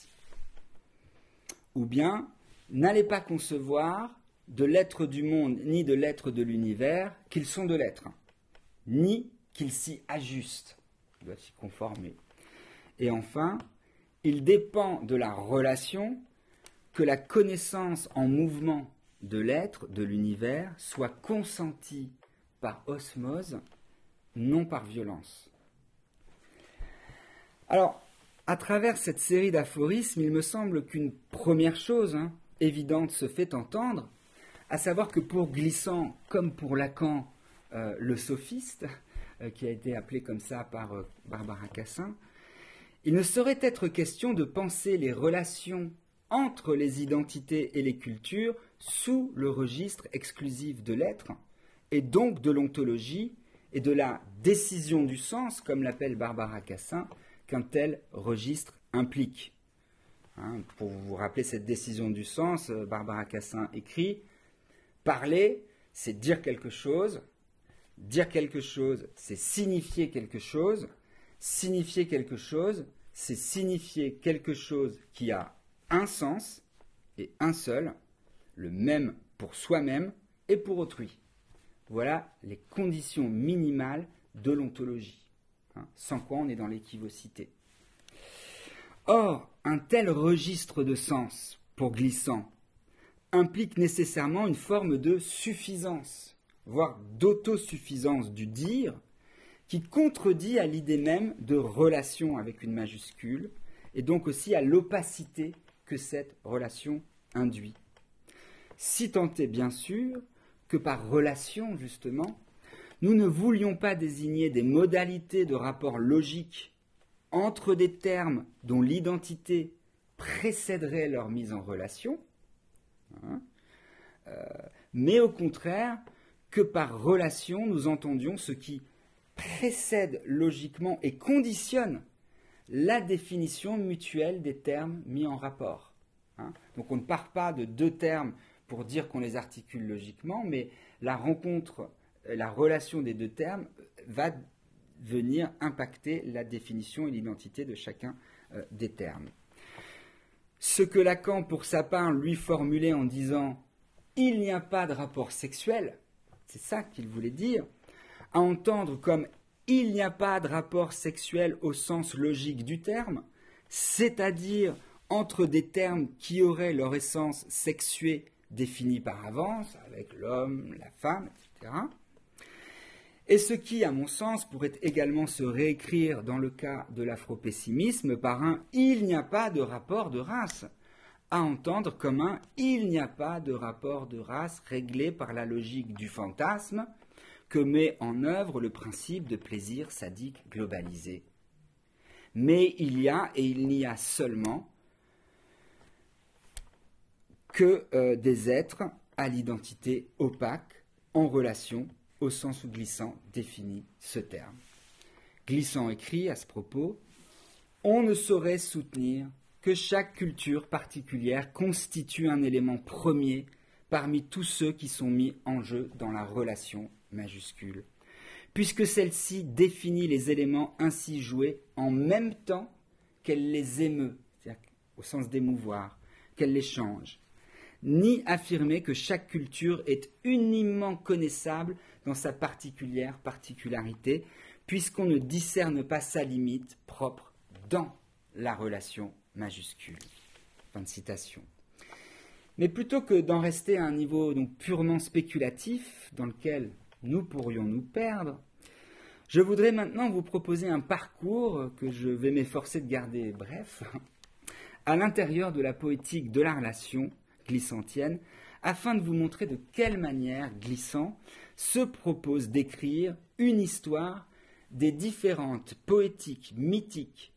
Ou bien, n'allez pas concevoir de l'être du monde ni de l'être de l'univers qu'ils sont de l'être, ni qu'ils s'y ajustent. Il doit s'y conformer. Et enfin, il dépend de la relation que la connaissance en mouvement de l'être, de l'univers, soit consentie par osmose, non par violence. Alors, à travers cette série d'aphorismes, il me semble qu'une première chose évidente se fait entendre, à savoir que pour Glissant, comme pour Lacan, le sophiste, qui a été appelé comme ça par Barbara Cassin, il ne saurait être question de penser les relations entre les identités et les cultures sous le registre exclusif de l'être, et donc de l'ontologie et de la décision du sens, comme l'appelle Barbara Cassin, qu'un tel registre implique. Pour vous rappeler cette décision du sens, Barbara Cassin écrit « Parler, c'est dire quelque chose, c'est signifier quelque chose quelque chose, c'est signifier quelque chose qui a un sens et un seul, le même pour soi-même et pour autrui. » Voilà les conditions minimales de l'ontologie, sans quoi on est dans l'équivocité. Or, un tel registre de sens, pour Glissant, implique nécessairement une forme de suffisance, voire d'autosuffisance du dire, qui contredit à l'idée même de relation avec une majuscule, et donc aussi à l'opacité que cette relation induit. Si tant est bien sûr que par relation, justement, nous ne voulions pas désigner des modalités de rapport logique entre des termes dont l'identité précéderait leur mise en relation, mais au contraire que par relation nous entendions ce qui précède logiquement et conditionne la définition mutuelle des termes mis en rapport. Donc on ne part pas de deux termes pour dire qu'on les articule logiquement, mais la rencontre, la relation des deux termes va venir impacter la définition et l'identité de chacun des termes. Ce que Lacan, pour sa part, lui formulait en disant « il n'y a pas de rapport sexuel », c'est ça qu'il voulait dire, à entendre comme « il n'y a pas de rapport sexuel au sens logique du terme », c'est-à-dire entre des termes qui auraient leur essence sexuée définie par avance, avec l'homme, la femme, etc. Et ce qui, à mon sens, pourrait également se réécrire dans le cas de l'afropessimisme par un « il n'y a pas de rapport de race », à entendre comme un « il n'y a pas de rapport de race réglé par la logique du fantasme que met en œuvre le principe de plaisir sadique globalisé. Mais il y a, et il n'y a seulement, que des êtres à l'identité opaque en relation au sens où Glissant définit ce terme. Glissant écrit à ce propos « On ne saurait soutenir que chaque culture particulière constitue un élément premier parmi tous ceux qui sont mis en jeu dans la relation majuscule, puisque celle-ci définit les éléments ainsi joués en même temps qu'elle les émeut, c'est-à-dire au sens d'émouvoir, qu'elle les change. ni affirmer que chaque culture est uniment connaissable dans sa particularité, puisqu'on ne discerne pas sa limite propre dans la relation majuscule. Fin de citation. Mais plutôt que d'en rester à un niveau donc purement spéculatif, dans lequel nous pourrions nous perdre, je voudrais maintenant vous proposer un parcours que je vais m'efforcer de garder bref, à l'intérieur de la poétique de la relation glissantienne, afin de vous montrer de quelle manière Glissant se propose d'écrire une histoire des différentes poétiques, mythiques,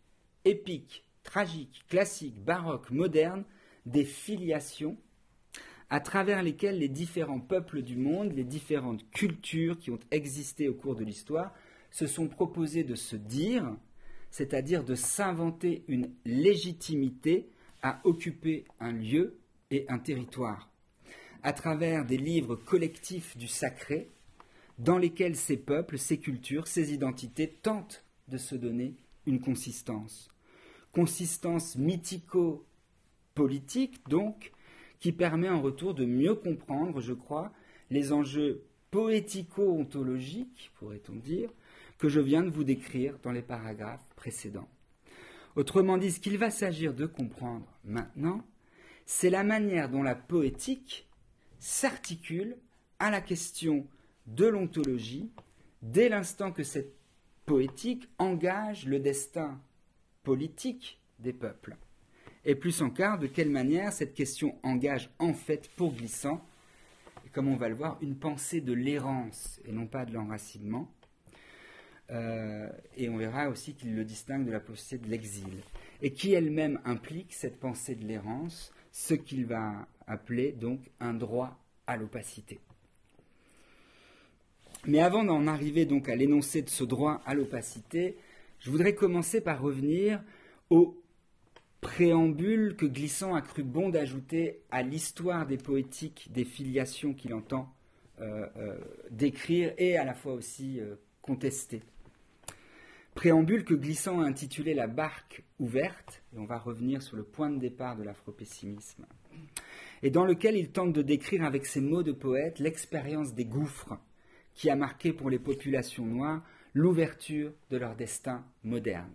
épiques, tragiques, classiques, baroques, modernes, des filiations à travers lesquelles les différents peuples du monde, les différentes cultures qui ont existé au cours de l'histoire, se sont proposés de se dire, c'est-à-dire de s'inventer une légitimité à occuper un lieu et un territoire, à travers des livres collectifs du sacré, dans lesquels ces peuples, ces cultures, ces identités tentent de se donner une consistance. Consistance mythico-politique, donc, qui permet en retour de mieux comprendre, je crois, les enjeux poético-ontologiques, pourrait-on dire, que je viens de vous décrire dans les paragraphes précédents. Autrement dit, ce qu'il va s'agir de comprendre maintenant, c'est la manière dont la poétique s'articule à la question de l'ontologie dès l'instant que cette poétique engage le destin politique des peuples. Et plus encore, de quelle manière cette question engage en fait pour Glissant, et comme on va le voir, une pensée de l'errance et non pas de l'enracinement. Et on verra aussi qu'il le distingue de la pensée de l'exil, et qui elle-même implique cette pensée de l'errance, ce qu'il va appeler donc un droit à l'opacité. Mais avant d'en arriver donc à l'énoncé de ce droit à l'opacité, je voudrais commencer par revenir au préambule que Glissant a cru bon d'ajouter à l'histoire des poétiques, des filiations qu'il entend décrire et à la fois aussi contester. Préambule que Glissant a intitulé La barque ouverte, et on va revenir sur le point de départ de l'afropessimisme, et dans lequel il tente de décrire avec ses mots de poète l'expérience des gouffres qui a marqué pour les populations noires l'ouverture de leur destin moderne.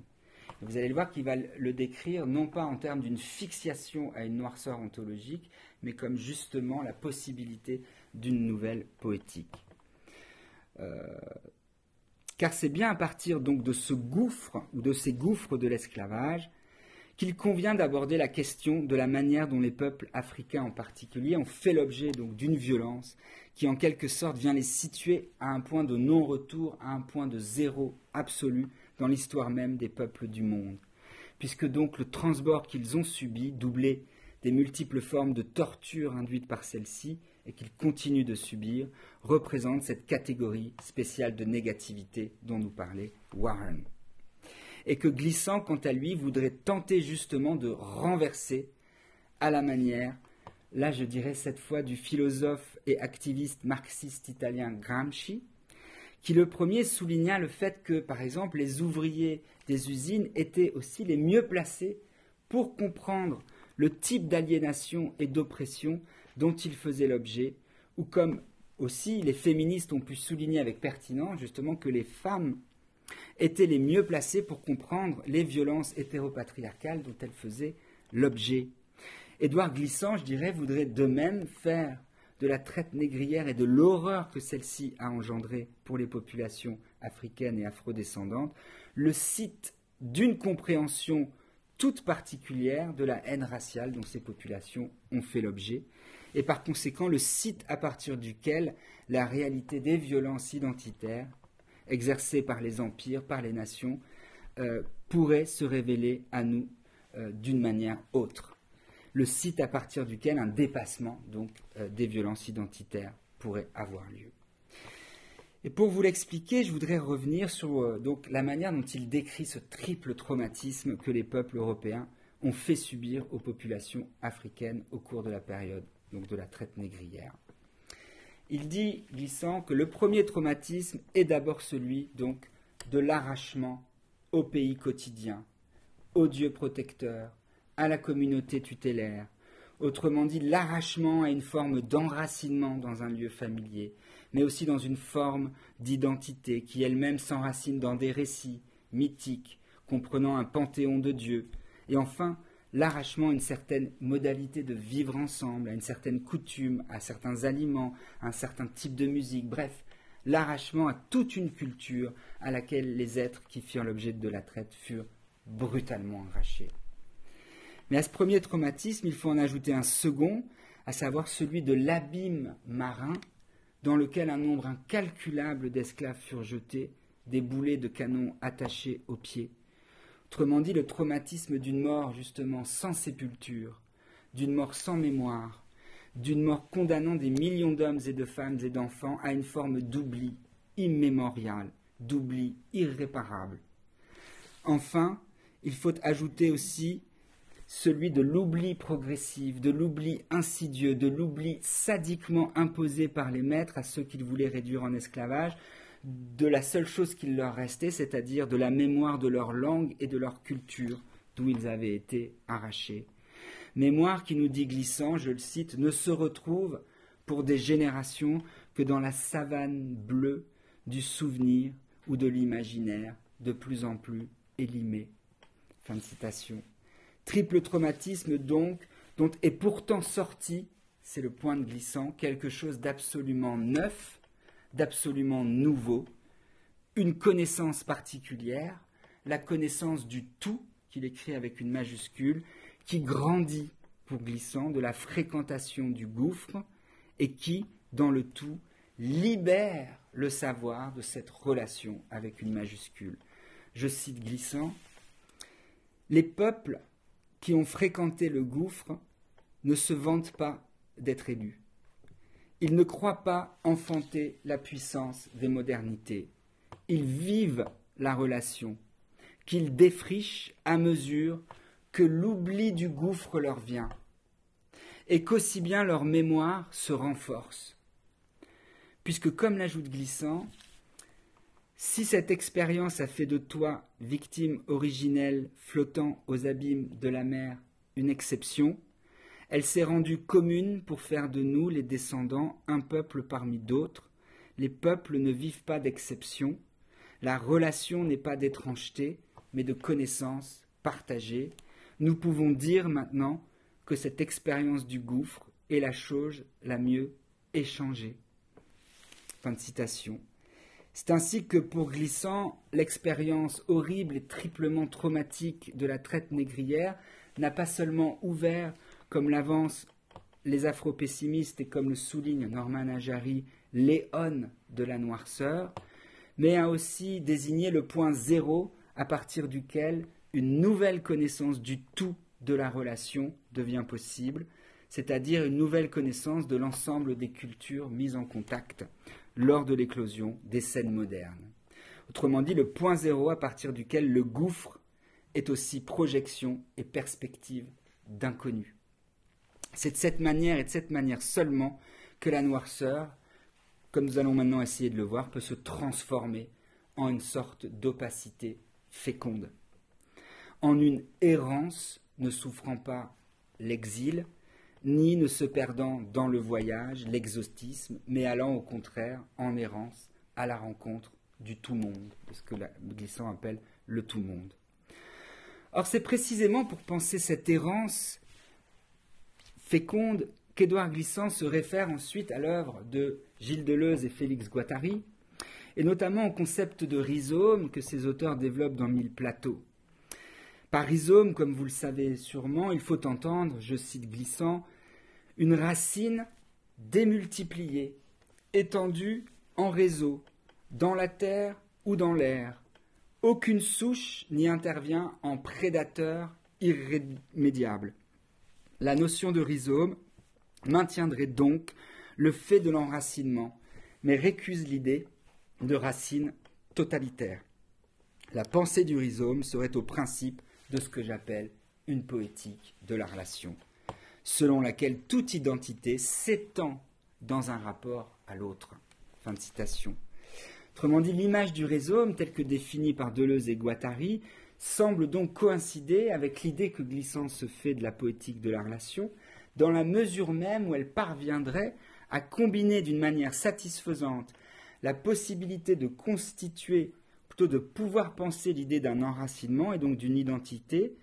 Et vous allez le voir qu'il va le décrire non pas en termes d'une fixation à une noirceur ontologique, mais comme justement la possibilité d'une nouvelle poétique. Car c'est bien à partir donc de ce gouffre, ou de ces gouffres de l'esclavage, qu'il convient d'aborder la question de la manière dont les peuples africains en particulier ont fait l'objet donc d'une violence qui en quelque sorte vient les situer à un point de non-retour, à un point de zéro absolu dans l'histoire même des peuples du monde. Puisque donc le transbord qu'ils ont subi, doublé des multiples formes de torture induites par celle-ci, et qu'ils continuent de subir, représente cette catégorie spéciale de négativité dont nous parlait Warren. Et que Glissant, quant à lui, voudrait tenter justement de renverser à la manière, là je dirais cette fois du philosophe et activiste marxiste italien Gramsci, qui le premier souligna le fait que, par exemple, les ouvriers des usines étaient aussi les mieux placés pour comprendre le type d'aliénation et d'oppression dont ils faisaient l'objet, ou comme aussi les féministes ont pu souligner avec pertinence justement que les femmes étaient les mieux placées pour comprendre les violences hétéropatriarcales dont elles faisaient l'objet. Édouard Glissant, je dirais, voudrait de même faire de la traite négrière et de l'horreur que celle-ci a engendrée pour les populations africaines et afrodescendantes le site d'une compréhension toute particulière de la haine raciale dont ces populations ont fait l'objet, et par conséquent le site à partir duquel la réalité des violences identitaires exercées par les empires, par les nations, pourrait se révéler à nous d'une manière autre. Le site à partir duquel un dépassement donc, des violences identitaires pourrait avoir lieu. Et pour vous l'expliquer, je voudrais revenir sur donc, la manière dont il décrit ce triple traumatisme que les peuples européens ont fait subir aux populations africaines au cours de la période donc de la traite négrière. Il dit, Glissant, que le premier traumatisme est d'abord celui donc, de l'arrachement au pays quotidien, aux dieux protecteurs, à la communauté tutélaire, autrement dit l'arrachement à une forme d'enracinement dans un lieu familier, mais aussi dans une forme d'identité qui elle-même s'enracine dans des récits mythiques, comprenant un panthéon de dieux, et enfin l'arrachement à une certaine modalité de vivre ensemble, à une certaine coutume, à certains aliments, à un certain type de musique, bref, l'arrachement à toute une culture à laquelle les êtres qui firent l'objet de la traite furent brutalement arrachés. Mais à ce premier traumatisme, il faut en ajouter un second, à savoir celui de l'abîme marin, dans lequel un nombre incalculable d'esclaves furent jetés, des boulets de canon attachés aux pieds. Autrement dit, le traumatisme d'une mort justement sans sépulture, d'une mort sans mémoire, d'une mort condamnant des millions d'hommes et de femmes et d'enfants à une forme d'oubli immémorial, d'oubli irréparable. Enfin, il faut ajouter aussi celui de l'oubli progressif, de l'oubli insidieux, de l'oubli sadiquement imposé par les maîtres à ceux qu'ils voulaient réduire en esclavage, de la seule chose qu'il leur restait, c'est-à-dire de la mémoire de leur langue et de leur culture, d'où ils avaient été arrachés. Mémoire qui, nous dit Glissant, je le cite, ne se retrouve pour des générations que dans la savane bleue du souvenir ou de l'imaginaire, de plus en plus élimé. Fin de citation. Triple traumatisme donc, dont est pourtant sorti, c'est le point de Glissant, quelque chose d'absolument neuf, d'absolument nouveau, une connaissance particulière, la connaissance du tout, qu'il écrit avec une majuscule, qui grandit pour Glissant de la fréquentation du gouffre et qui, dans le tout, libère le savoir de cette relation avec une majuscule. Je cite Glissant, « Les peuples qui ont fréquenté le gouffre ne se vantent pas d'être élus. Ils ne croient pas enfanter la puissance des modernités. Ils vivent la relation, qu'ils défrichent à mesure que l'oubli du gouffre leur vient, et qu'aussi bien leur mémoire se renforce. Puisque, comme l'ajoute Glissant, si cette expérience a fait de toi, victime originelle flottant aux abîmes de la mer, une exception, elle s'est rendue commune pour faire de nous, les descendants, un peuple parmi d'autres. Les peuples ne vivent pas d'exception. La relation n'est pas d'étrangeté, mais de connaissance partagée. Nous pouvons dire maintenant que cette expérience du gouffre est la chose la mieux échangée. » Fin de citation. C'est ainsi que pour Glissant, l'expérience horrible et triplement traumatique de la traite négrière n'a pas seulement ouvert, comme l'avancent les afro-pessimistes et comme le souligne Norman Ajari, l'éon de la noirceur, mais a aussi désigné le point zéro à partir duquel une nouvelle connaissance du tout de la relation devient possible, c'est-à-dire une nouvelle connaissance de l'ensemble des cultures mises en contact lors de l'éclosion des scènes modernes. Autrement dit, le point zéro à partir duquel le gouffre est aussi projection et perspective d'inconnu. C'est de cette manière et de cette manière seulement que la noirceur, comme nous allons maintenant essayer de le voir, peut se transformer en une sorte d'opacité féconde, en une errance ne souffrant pas l'exil, ni ne se perdant dans le voyage, l'exotisme, mais allant au contraire en errance à la rencontre du tout-monde, de ce que Glissant appelle le tout-monde. Or, c'est précisément pour penser cette errance féconde qu'Édouard Glissant se réfère ensuite à l'œuvre de Gilles Deleuze et Félix Guattari, et notamment au concept de rhizome que ces auteurs développent dans Mille plateaux. Par rhizome, comme vous le savez sûrement, il faut entendre, je cite Glissant, une racine démultipliée, étendue en réseau, dans la terre ou dans l'air. Aucune souche n'y intervient en prédateur irrémédiable. La notion de rhizome maintiendrait donc le fait de l'enracinement, mais récuse l'idée de racine totalitaire. La pensée du rhizome serait au principe de ce que j'appelle une poétique de la relation, selon laquelle toute identité s'étend dans un rapport à l'autre. Fin de citation. Autrement dit, l'image du rhizome, telle que définie par Deleuze et Guattari, semble donc coïncider avec l'idée que Glissant se fait de la poétique de la relation, dans la mesure même où elle parviendrait à combiner d'une manière satisfaisante la possibilité de constituer, plutôt de pouvoir penser l'idée d'un enracinement et donc d'une identité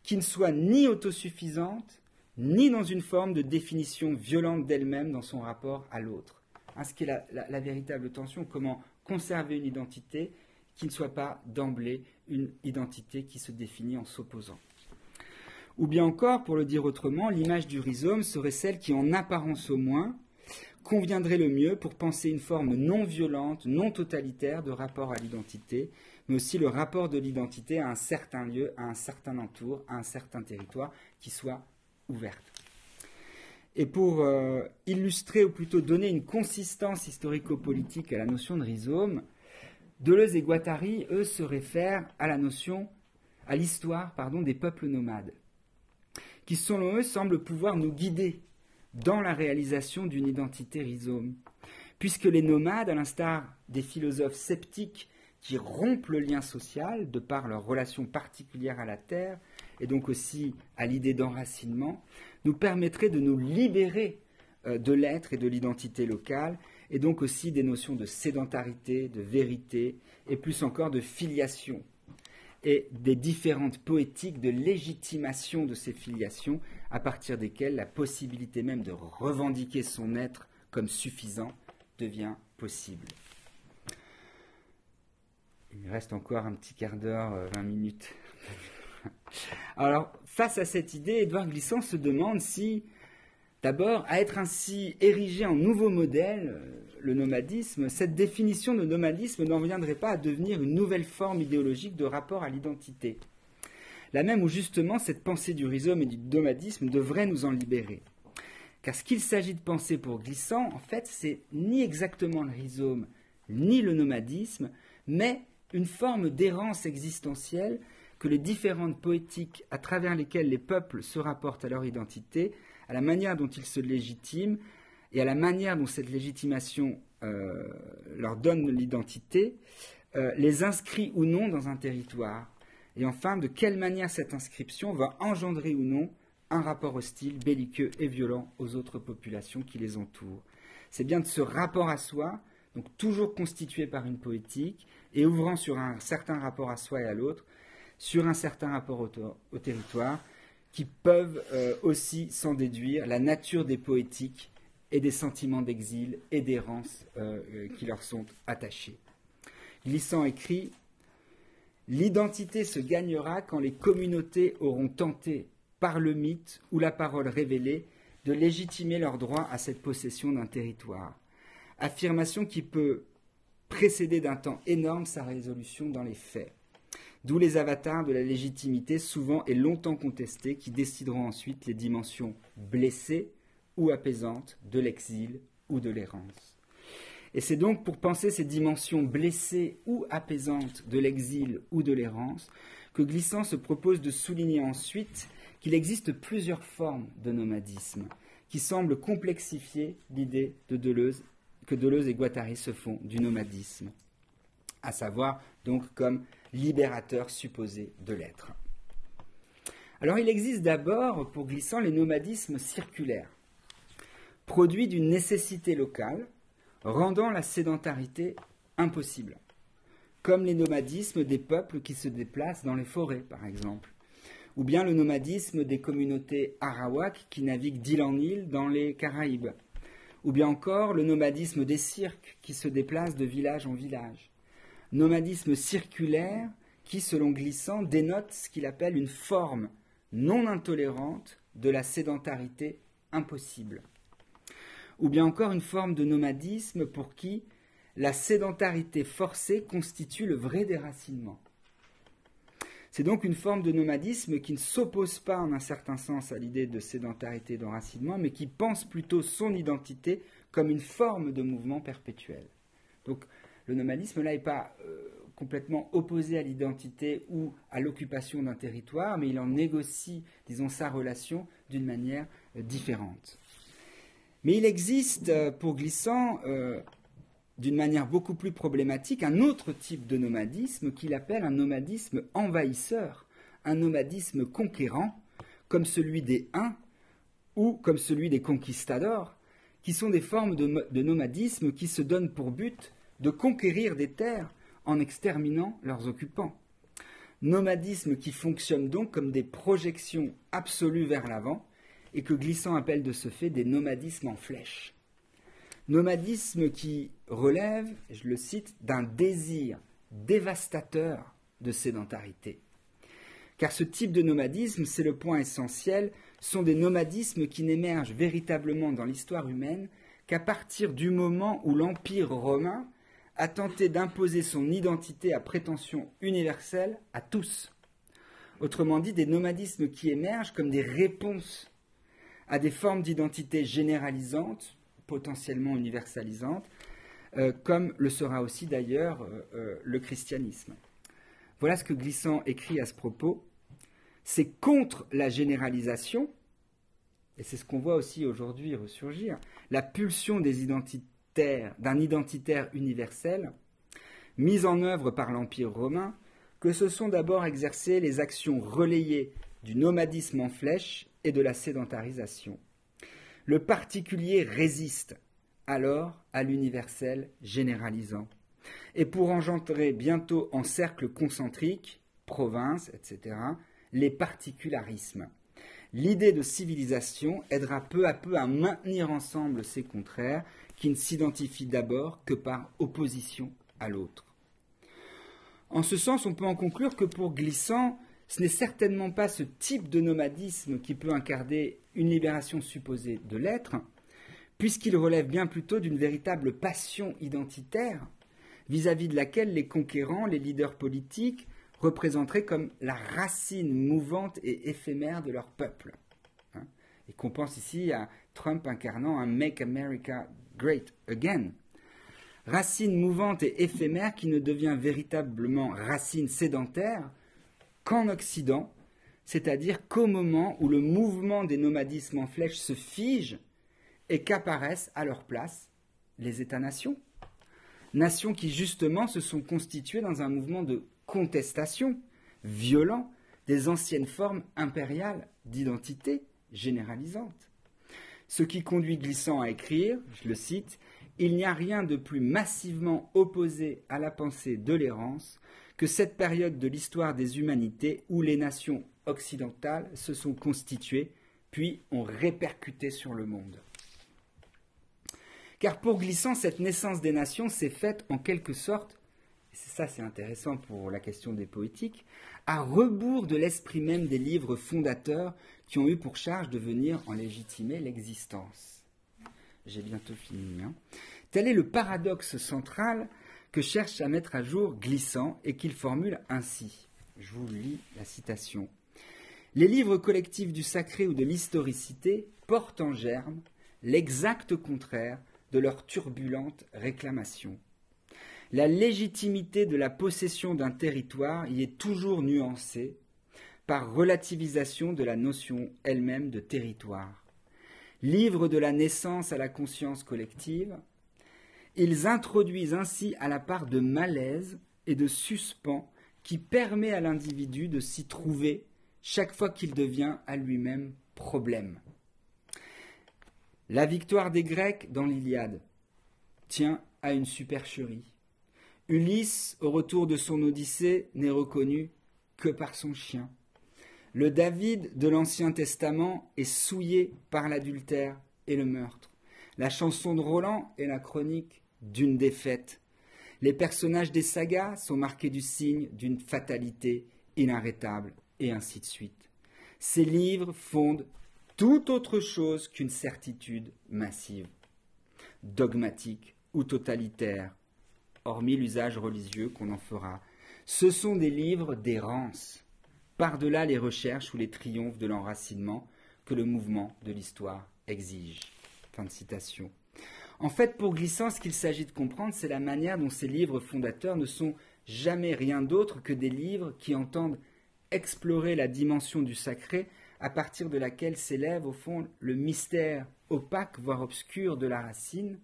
qui ne soit ni autosuffisante, ni dans une forme de définition violente d'elle-même dans son rapport à l'autre. Ce qui est la véritable tension, comment conserver une identité qui ne soit pas d'emblée une identité qui se définit en s'opposant. Ou bien encore, pour le dire autrement, l'image du rhizome serait celle qui, en apparence au moins, conviendrait le mieux pour penser une forme non violente, non totalitaire de rapport à l'identité, mais aussi le rapport de l'identité à un certain lieu, à un certain entour, à un certain territoire, qui soit ouverte. Et pour illustrer, ou plutôt donner une consistance historico-politique à la notion de rhizome, Deleuze et Guattari, eux, se réfèrent à la notion, à l'histoire, des peuples nomades, qui, selon eux, semblent pouvoir nous guider dans la réalisation d'une identité rhizome, puisque les nomades, à l'instar des philosophes sceptiques qui rompent le lien social de par leur relation particulière à la terre, et donc aussi à l'idée d'enracinement, nous permettraient de nous libérer de l'être et de l'identité locale, et donc aussi des notions de sédentarité, de vérité, et plus encore de filiation, et des différentes poétiques de légitimation de ces filiations, à partir desquelles la possibilité même de revendiquer son être comme suffisant devient possible. Il me reste encore un petit quart d'heure, 20 minutes. Alors, face à cette idée, Édouard Glissant se demande si, d'abord, à être ainsi érigé en nouveau modèle, le nomadisme, cette définition de nomadisme n'en viendrait pas à devenir une nouvelle forme idéologique de rapport à l'identité. Là même où justement cette pensée du rhizome et du nomadisme devrait nous en libérer. Car ce qu'il s'agit de penser pour Glissant, en fait, c'est ni exactement le rhizome, ni le nomadisme, mais une forme d'errance existentielle que les différentes poétiques à travers lesquelles les peuples se rapportent à leur identité, à la manière dont ils se légitiment et à la manière dont cette légitimation leur donne l'identité, les inscrit ou non dans un territoire. Et enfin, de quelle manière cette inscription va engendrer ou non un rapport hostile, belliqueux et violent aux autres populations qui les entourent. C'est bien de ce rapport à soi, donc toujours constitué par une poétique, et ouvrant sur un certain rapport à soi et à l'autre, sur un certain rapport au territoire, qui peuvent aussi s'en déduire la nature des poétiques et des sentiments d'exil et d'errance qui leur sont attachés. Glissant écrit « L'identité se gagnera quand les communautés auront tenté, par le mythe ou la parole révélée, de légitimer leur droit à cette possession d'un territoire. Affirmation qui peut précéder d'un temps énorme sa résolution dans les faits. D'où les avatars de la légitimité souvent et longtemps contestés qui décideront ensuite les dimensions blessées ou apaisantes de l'exil ou de l'errance. Et c'est donc pour penser ces dimensions blessées ou apaisantes de l'exil ou de l'errance que Glissant se propose de souligner ensuite qu'il existe plusieurs formes de nomadisme qui semblent complexifier l'idée de Deleuze, que Deleuze et Guattari se font du nomadisme, à savoir donc comme libérateur supposé de l'être. Alors il existe d'abord pour Glissant les nomadismes circulaires, produits d'une nécessité locale, rendant la sédentarité impossible, comme les nomadismes des peuples qui se déplacent dans les forêts, par exemple, ou bien le nomadisme des communautés arawak qui naviguent d'île en île dans les Caraïbes, ou bien encore le nomadisme des cirques qui se déplacent de village en village. Nomadisme circulaire qui, selon Glissant, dénote ce qu'il appelle une forme non intolérante de la sédentarité impossible. Ou bien encore une forme de nomadisme pour qui la sédentarité forcée constitue le vrai déracinement. C'est donc une forme de nomadisme qui ne s'oppose pas en un certain sens à l'idée de sédentarité et d'enracinement, mais qui pense plutôt son identité comme une forme de mouvement perpétuel. Donc le nomadisme là n'est pas complètement opposé à l'identité ou à l'occupation d'un territoire, mais il en négocie, disons, sa relation d'une manière différente. Mais il existe pour Glissant, d'une manière beaucoup plus problématique, un autre type de nomadisme qu'il appelle un nomadisme envahisseur, un nomadisme conquérant, comme celui des Huns ou comme celui des conquistadors, qui sont des formes de nomadisme qui se donnent pour but de conquérir des terres en exterminant leurs occupants. Nomadisme qui fonctionne donc comme des projections absolues vers l'avant et que Glissant appelle de ce fait des nomadismes en flèche. Nomadisme qui relève, je le cite, d'un désir dévastateur de sédentarité. Car ce type de nomadisme, c'est le point essentiel, sont des nomadismes qui n'émergent véritablement dans l'histoire humaine qu'à partir du moment où l'Empire romain a tenté d'imposer son identité à prétention universelle à tous. Autrement dit, des nomadismes qui émergent comme des réponses à des formes d'identité généralisantes, potentiellement universalisantes, comme le sera aussi d'ailleurs le christianisme. Voilà ce que Glissant écrit à ce propos. C'est contre la généralisation, et c'est ce qu'on voit aussi aujourd'hui ressurgir, la pulsion d'un identitaire universel, mise en œuvre par l'Empire romain, que se sont d'abord exercées les actions relayées du nomadisme en flèche et de la sédentarisation. Le particulier résiste alors à l'universel généralisant. Et pour engendrer bientôt en cercle concentrique, provinces, etc., les particularismes. L'idée de civilisation aidera peu à peu à maintenir ensemble ces contraires qui ne s'identifient d'abord que par opposition à l'autre. En ce sens, on peut en conclure que pour Glissant, ce n'est certainement pas ce type de nomadisme qui peut incarner une libération supposée de l'être, puisqu'il relève bien plutôt d'une véritable passion identitaire vis-à-vis de laquelle les conquérants, les leaders politiques, représenteraient comme la racine mouvante et éphémère de leur peuple. Et qu'on pense ici à Trump incarnant un « Make America Great Again ». Racine mouvante et éphémère qui ne devient véritablement racine sédentaire qu'en Occident, c'est-à-dire qu'au moment où le mouvement des nomadismes en flèche se fige et qu'apparaissent à leur place les États-nations. Nations qui justement se sont constituées dans un mouvement de contestation violent des anciennes formes impériales d'identité généralisante. Ce qui conduit Glissant à écrire, je le cite, « Il n'y a rien de plus massivement opposé à la pensée de l'errance que cette période de l'histoire des humanités où les nations occidentales se sont constituées puis ont répercuté sur le monde. » Car pour Glissant, cette naissance des nations s'est faite en quelque sorte, et ça c'est intéressant pour la question des poétiques, à rebours de l'esprit même des livres fondateurs qui ont eu pour charge de venir en légitimer l'existence. J'ai bientôt fini. Tel est le paradoxe central que cherche à mettre à jour Glissant et qu'il formule ainsi. Je vous lis la citation. « Les livres collectifs du sacré ou de l'historicité portent en germe l'exact contraire de leur turbulente réclamation. La légitimité de la possession d'un territoire y est toujours nuancée par relativisation de la notion elle-même de territoire. Livres de la naissance à la conscience collective, ils introduisent ainsi à la part de malaise et de suspens qui permet à l'individu de s'y trouver chaque fois qu'il devient à lui-même problème. La victoire des Grecs dans l'Iliade tient à une supercherie. Ulysse, au retour de son Odyssée, n'est reconnu que par son chien. Le David de l'Ancien Testament est souillé par l'adultère et le meurtre. La chanson de Roland est la chronique d'une défaite. Les personnages des sagas sont marqués du signe d'une fatalité inarrêtable, et ainsi de suite. Ces livres fondent tout autre chose qu'une certitude massive, dogmatique ou totalitaire, hormis l'usage religieux qu'on en fera. Ce sont des livres d'errance, par-delà les recherches ou les triomphes de l'enracinement que le mouvement de l'histoire exige. » Fin de citation. En fait, pour Glissant, ce qu'il s'agit de comprendre, c'est la manière dont ces livres fondateurs ne sont jamais rien d'autre que des livres qui entendent explorer la dimension du sacré à partir de laquelle s'élève au fond le mystère opaque, voire obscur de la racine,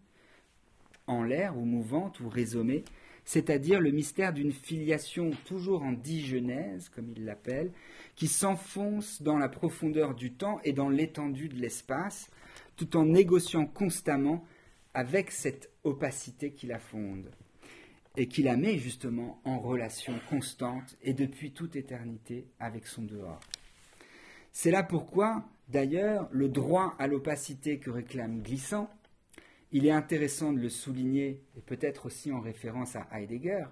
en l'air ou mouvante ou rhizomée, c'est-à-dire le mystère d'une filiation toujours en digenèse, comme il l'appelle, qui s'enfonce dans la profondeur du temps et dans l'étendue de l'espace, tout en négociant constamment avec cette opacité qui la fonde et qui la met justement en relation constante et depuis toute éternité avec son dehors. C'est là pourquoi, d'ailleurs, le droit à l'opacité que réclame Glissant, il est intéressant de le souligner, et peut-être aussi en référence à Heidegger,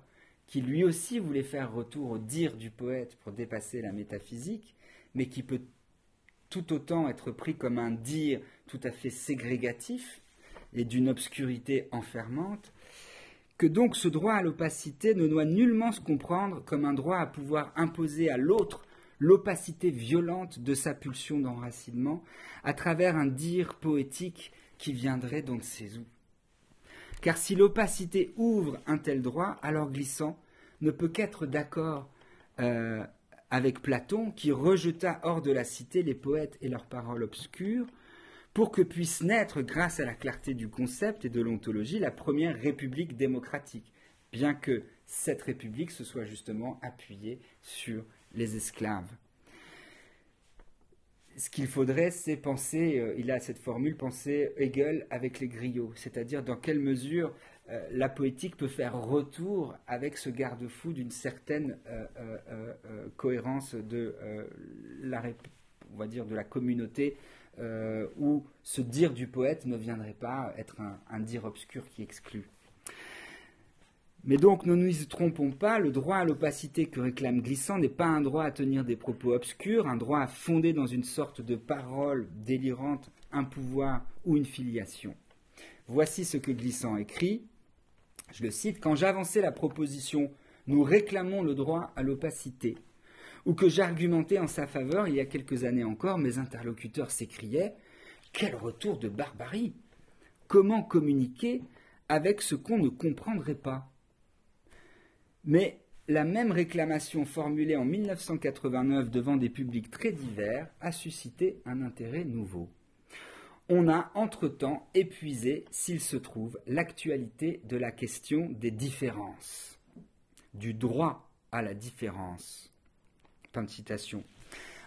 qui lui aussi voulait faire retour au dire du poète pour dépasser la métaphysique, mais qui peut tout autant être pris comme un dire tout à fait ségrégatif et d'une obscurité enfermante, que donc ce droit à l'opacité ne doit nullement se comprendre comme un droit à pouvoir imposer à l'autre l'opacité violente de sa pulsion d'enracinement à travers un dire poétique qui viendrait d'on ne sait où. Car si l'opacité ouvre un tel droit, alors Glissant ne peut qu'être d'accord avec Platon, qui rejeta hors de la cité les poètes et leurs paroles obscures, pour que puisse naître, grâce à la clarté du concept et de l'ontologie, la première république démocratique, bien que cette république se soit justement appuyée sur les esclaves. Ce qu'il faudrait, c'est penser, il a cette formule, penser Hegel avec les griots, c'est-à-dire dans quelle mesure la poétique peut faire retour avec ce garde-fou d'une certaine cohérence de on va dire de la communauté, où ce dire du poète ne viendrait pas être un dire obscur qui exclut. Mais donc, ne nous y trompons pas, le droit à l'opacité que réclame Glissant n'est pas un droit à tenir des propos obscurs, un droit à fonder dans une sorte de parole délirante un pouvoir ou une filiation. Voici ce que Glissant écrit, je le cite, « Quand j'avançais la proposition « Nous réclamons le droit à l'opacité », ou que j'argumentais en sa faveur il y a quelques années encore, mes interlocuteurs s'écriaient « Quel retour de barbarie ! Comment communiquer avec ce qu'on ne comprendrait pas ?» Mais la même réclamation formulée en 1989 devant des publics très divers a suscité un intérêt nouveau. On a entre-temps épuisé, s'il se trouve, l'actualité de la question des différences, du droit à la différence. Fin de citation.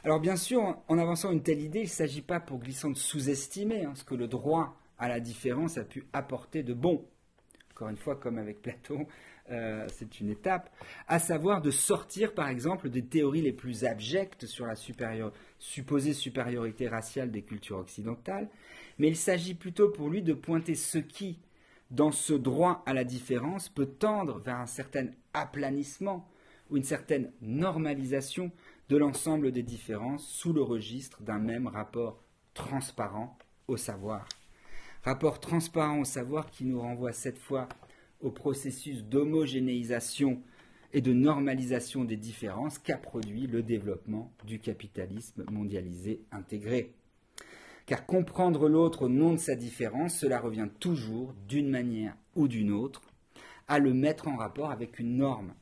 Alors bien sûr, en avançant une telle idée, il ne s'agit pas pour Glissant de sous-estimer ce que le droit à la différence a pu apporter de bon. Encore une fois, comme avec Platon, c'est une étape, à savoir de sortir par exemple des théories les plus abjectes sur la supposée supériorité raciale des cultures occidentales, mais il s'agit plutôt pour lui de pointer ce qui, dans ce droit à la différence, peut tendre vers un certain aplanissement ou une certaine normalisation de l'ensemble des différences sous le registre d'un même rapport transparent au savoir. Rapport transparent au savoir qui nous renvoie cette fois au processus d'homogénéisation et de normalisation des différences qu'a produit le développement du capitalisme mondialisé intégré. Car comprendre l'autre au nom de sa différence, cela revient toujours, d'une manière ou d'une autre, à le mettre en rapport avec une norme.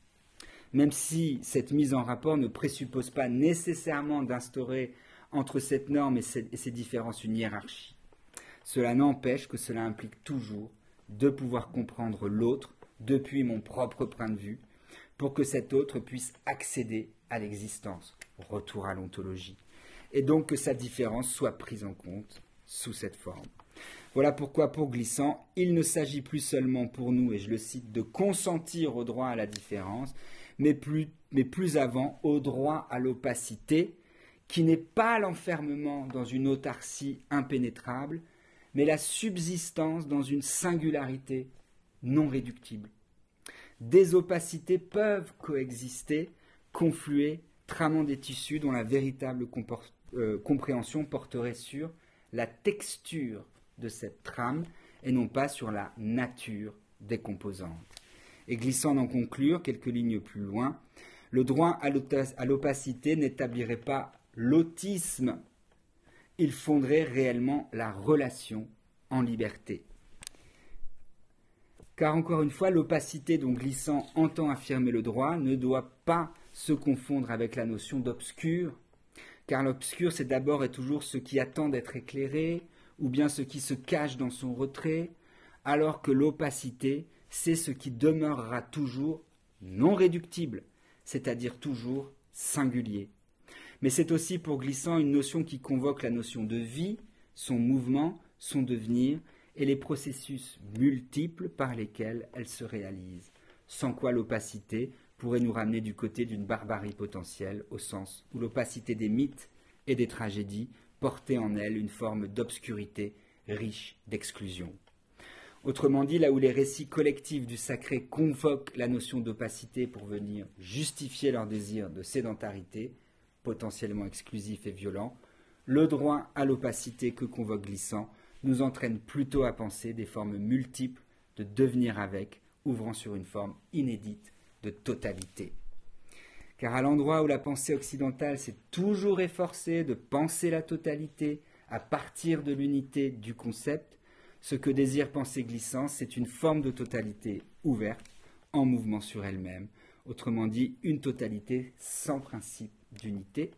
Même si cette mise en rapport ne présuppose pas nécessairement d'instaurer entre cette norme et ces différences une hiérarchie. Cela n'empêche que cela implique toujours de pouvoir comprendre l'autre depuis mon propre point de vue, pour que cet autre puisse accéder à l'existence, retour à l'ontologie, et donc que sa différence soit prise en compte sous cette forme. Voilà pourquoi, pour Glissant, il ne s'agit plus seulement pour nous, et je le cite, de consentir au droit à la différence, mais plus avant au droit à l'opacité, qui n'est pas l'enfermement dans une autarcie impénétrable, mais la subsistance dans une singularité non réductible. Des opacités peuvent coexister, confluer, tramant des tissus dont la véritable compréhension porterait sur la texture de cette trame et non pas sur la nature des composantes. Et Glissant d'en conclure, quelques lignes plus loin, le droit à l'opacité n'établirait pas l'autisme, il fonderait réellement la relation en liberté. Car encore une fois, l'opacité dont Glissant entend affirmer le droit ne doit pas se confondre avec la notion d'obscur, car l'obscur c'est d'abord et toujours ce qui attend d'être éclairé, ou bien ce qui se cache dans son retrait, alors que l'opacité c'est ce qui demeurera toujours non réductible, c'est-à-dire toujours singulier. Mais c'est aussi pour Glissant une notion qui convoque la notion de vie, son mouvement, son devenir et les processus multiples par lesquels elle se réalise, sans quoi l'opacité pourrait nous ramener du côté d'une barbarie potentielle, au sens où l'opacité des mythes et des tragédies portait en elle une forme d'obscurité riche d'exclusion. Autrement dit, là où les récits collectifs du sacré convoquent la notion d'opacité pour venir justifier leur désir de sédentarité, potentiellement exclusif et violent, le droit à l'opacité que convoque Glissant nous entraîne plutôt à penser des formes multiples de devenir avec, ouvrant sur une forme inédite de totalité. Car à l'endroit où la pensée occidentale s'est toujours efforcée de penser la totalité à partir de l'unité du concept, ce que désire penser Glissant, c'est une forme de totalité ouverte, en mouvement sur elle-même, autrement dit une totalité sans principe d'unité,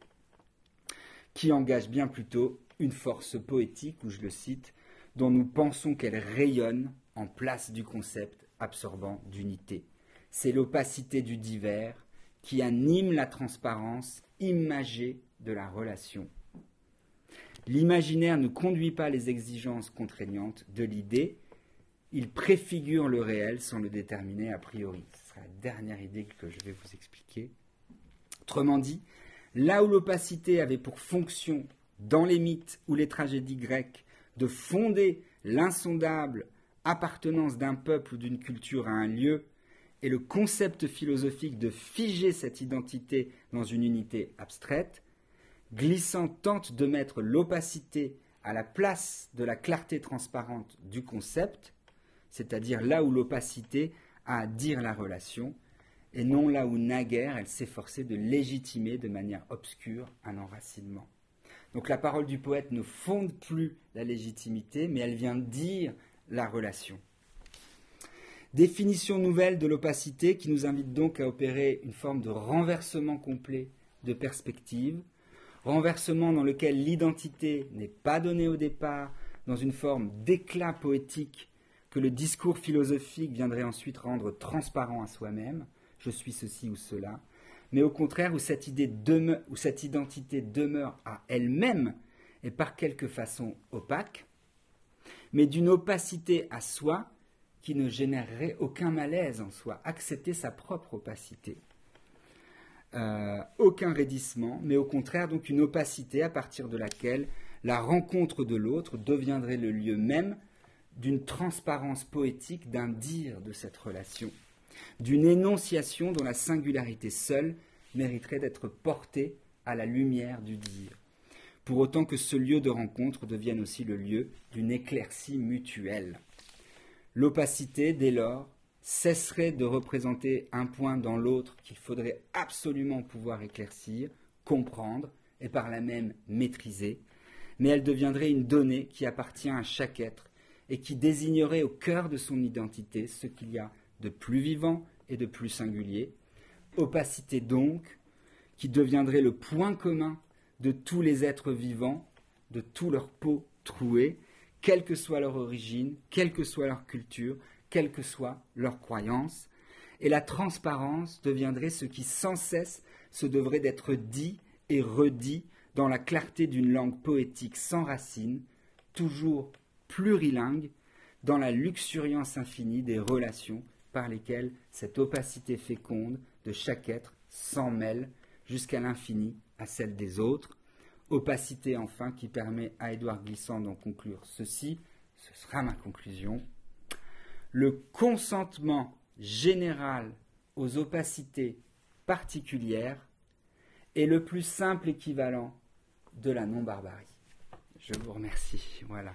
qui engage bien plutôt une force poétique, où je le cite, dont nous pensons qu'elle rayonne en place du concept absorbant d'unité. C'est l'opacité du divers qui anime la transparence imagée de la relation. L'imaginaire ne conduit pas les exigences contraignantes de l'idée, il préfigure le réel sans le déterminer a priori. Ce sera la dernière idée que je vais vous expliquer. Autrement dit, là où l'opacité avait pour fonction, dans les mythes ou les tragédies grecques, de fonder l'insondable appartenance d'un peuple ou d'une culture à un lieu, et le concept philosophique de figer cette identité dans une unité abstraite, Glissant tente de mettre l'opacité à la place de la clarté transparente du concept, c'est-à-dire là où l'opacité a à dire la relation, et non là où naguère elle s'efforçait de légitimer de manière obscure un enracinement. Donc la parole du poète ne fonde plus la légitimité, mais elle vient dire la relation. Définition nouvelle de l'opacité qui nous invite donc à opérer une forme de renversement complet de perspective, renversement dans lequel l'identité n'est pas donnée au départ dans une forme d'éclat poétique que le discours philosophique viendrait ensuite rendre transparent à soi-même, je suis ceci ou cela, mais au contraire où cette identité demeure à elle-même et par quelque façon opaque, mais d'une opacité à soi qui ne générerait aucun malaise en soi, accepter sa propre opacité. Aucun raidissement, mais au contraire donc une opacité à partir de laquelle la rencontre de l'autre deviendrait le lieu même d'une transparence poétique d'un dire de cette relation, d'une énonciation dont la singularité seule mériterait d'être portée à la lumière du dire, pour autant que ce lieu de rencontre devienne aussi le lieu d'une éclaircie mutuelle. L'opacité, dès lors, cesserait de représenter un point dans l'autre qu'il faudrait absolument pouvoir éclaircir, comprendre et par là même maîtriser, mais elle deviendrait une donnée qui appartient à chaque être et qui désignerait au cœur de son identité ce qu'il y a de plus vivant et de plus singulier. Opacité donc, qui deviendrait le point commun de tous les êtres vivants, de tous leurs peaux trouées, quelle que soit leur origine, quelle que soit leur culture, quelle que soit leur croyance, et la transparence deviendrait ce qui sans cesse se devrait d'être dit et redit dans la clarté d'une langue poétique sans racines, toujours plurilingue, dans la luxuriance infinie des relations par lesquelles cette opacité féconde de chaque être s'en mêle jusqu'à l'infini à celle des autres. Opacité enfin qui permet à Édouard Glissant d'en conclure ceci, ce sera ma conclusion. Le consentement général aux opacités particulières est le plus simple équivalent de la non-barbarie. Je vous remercie. Voilà.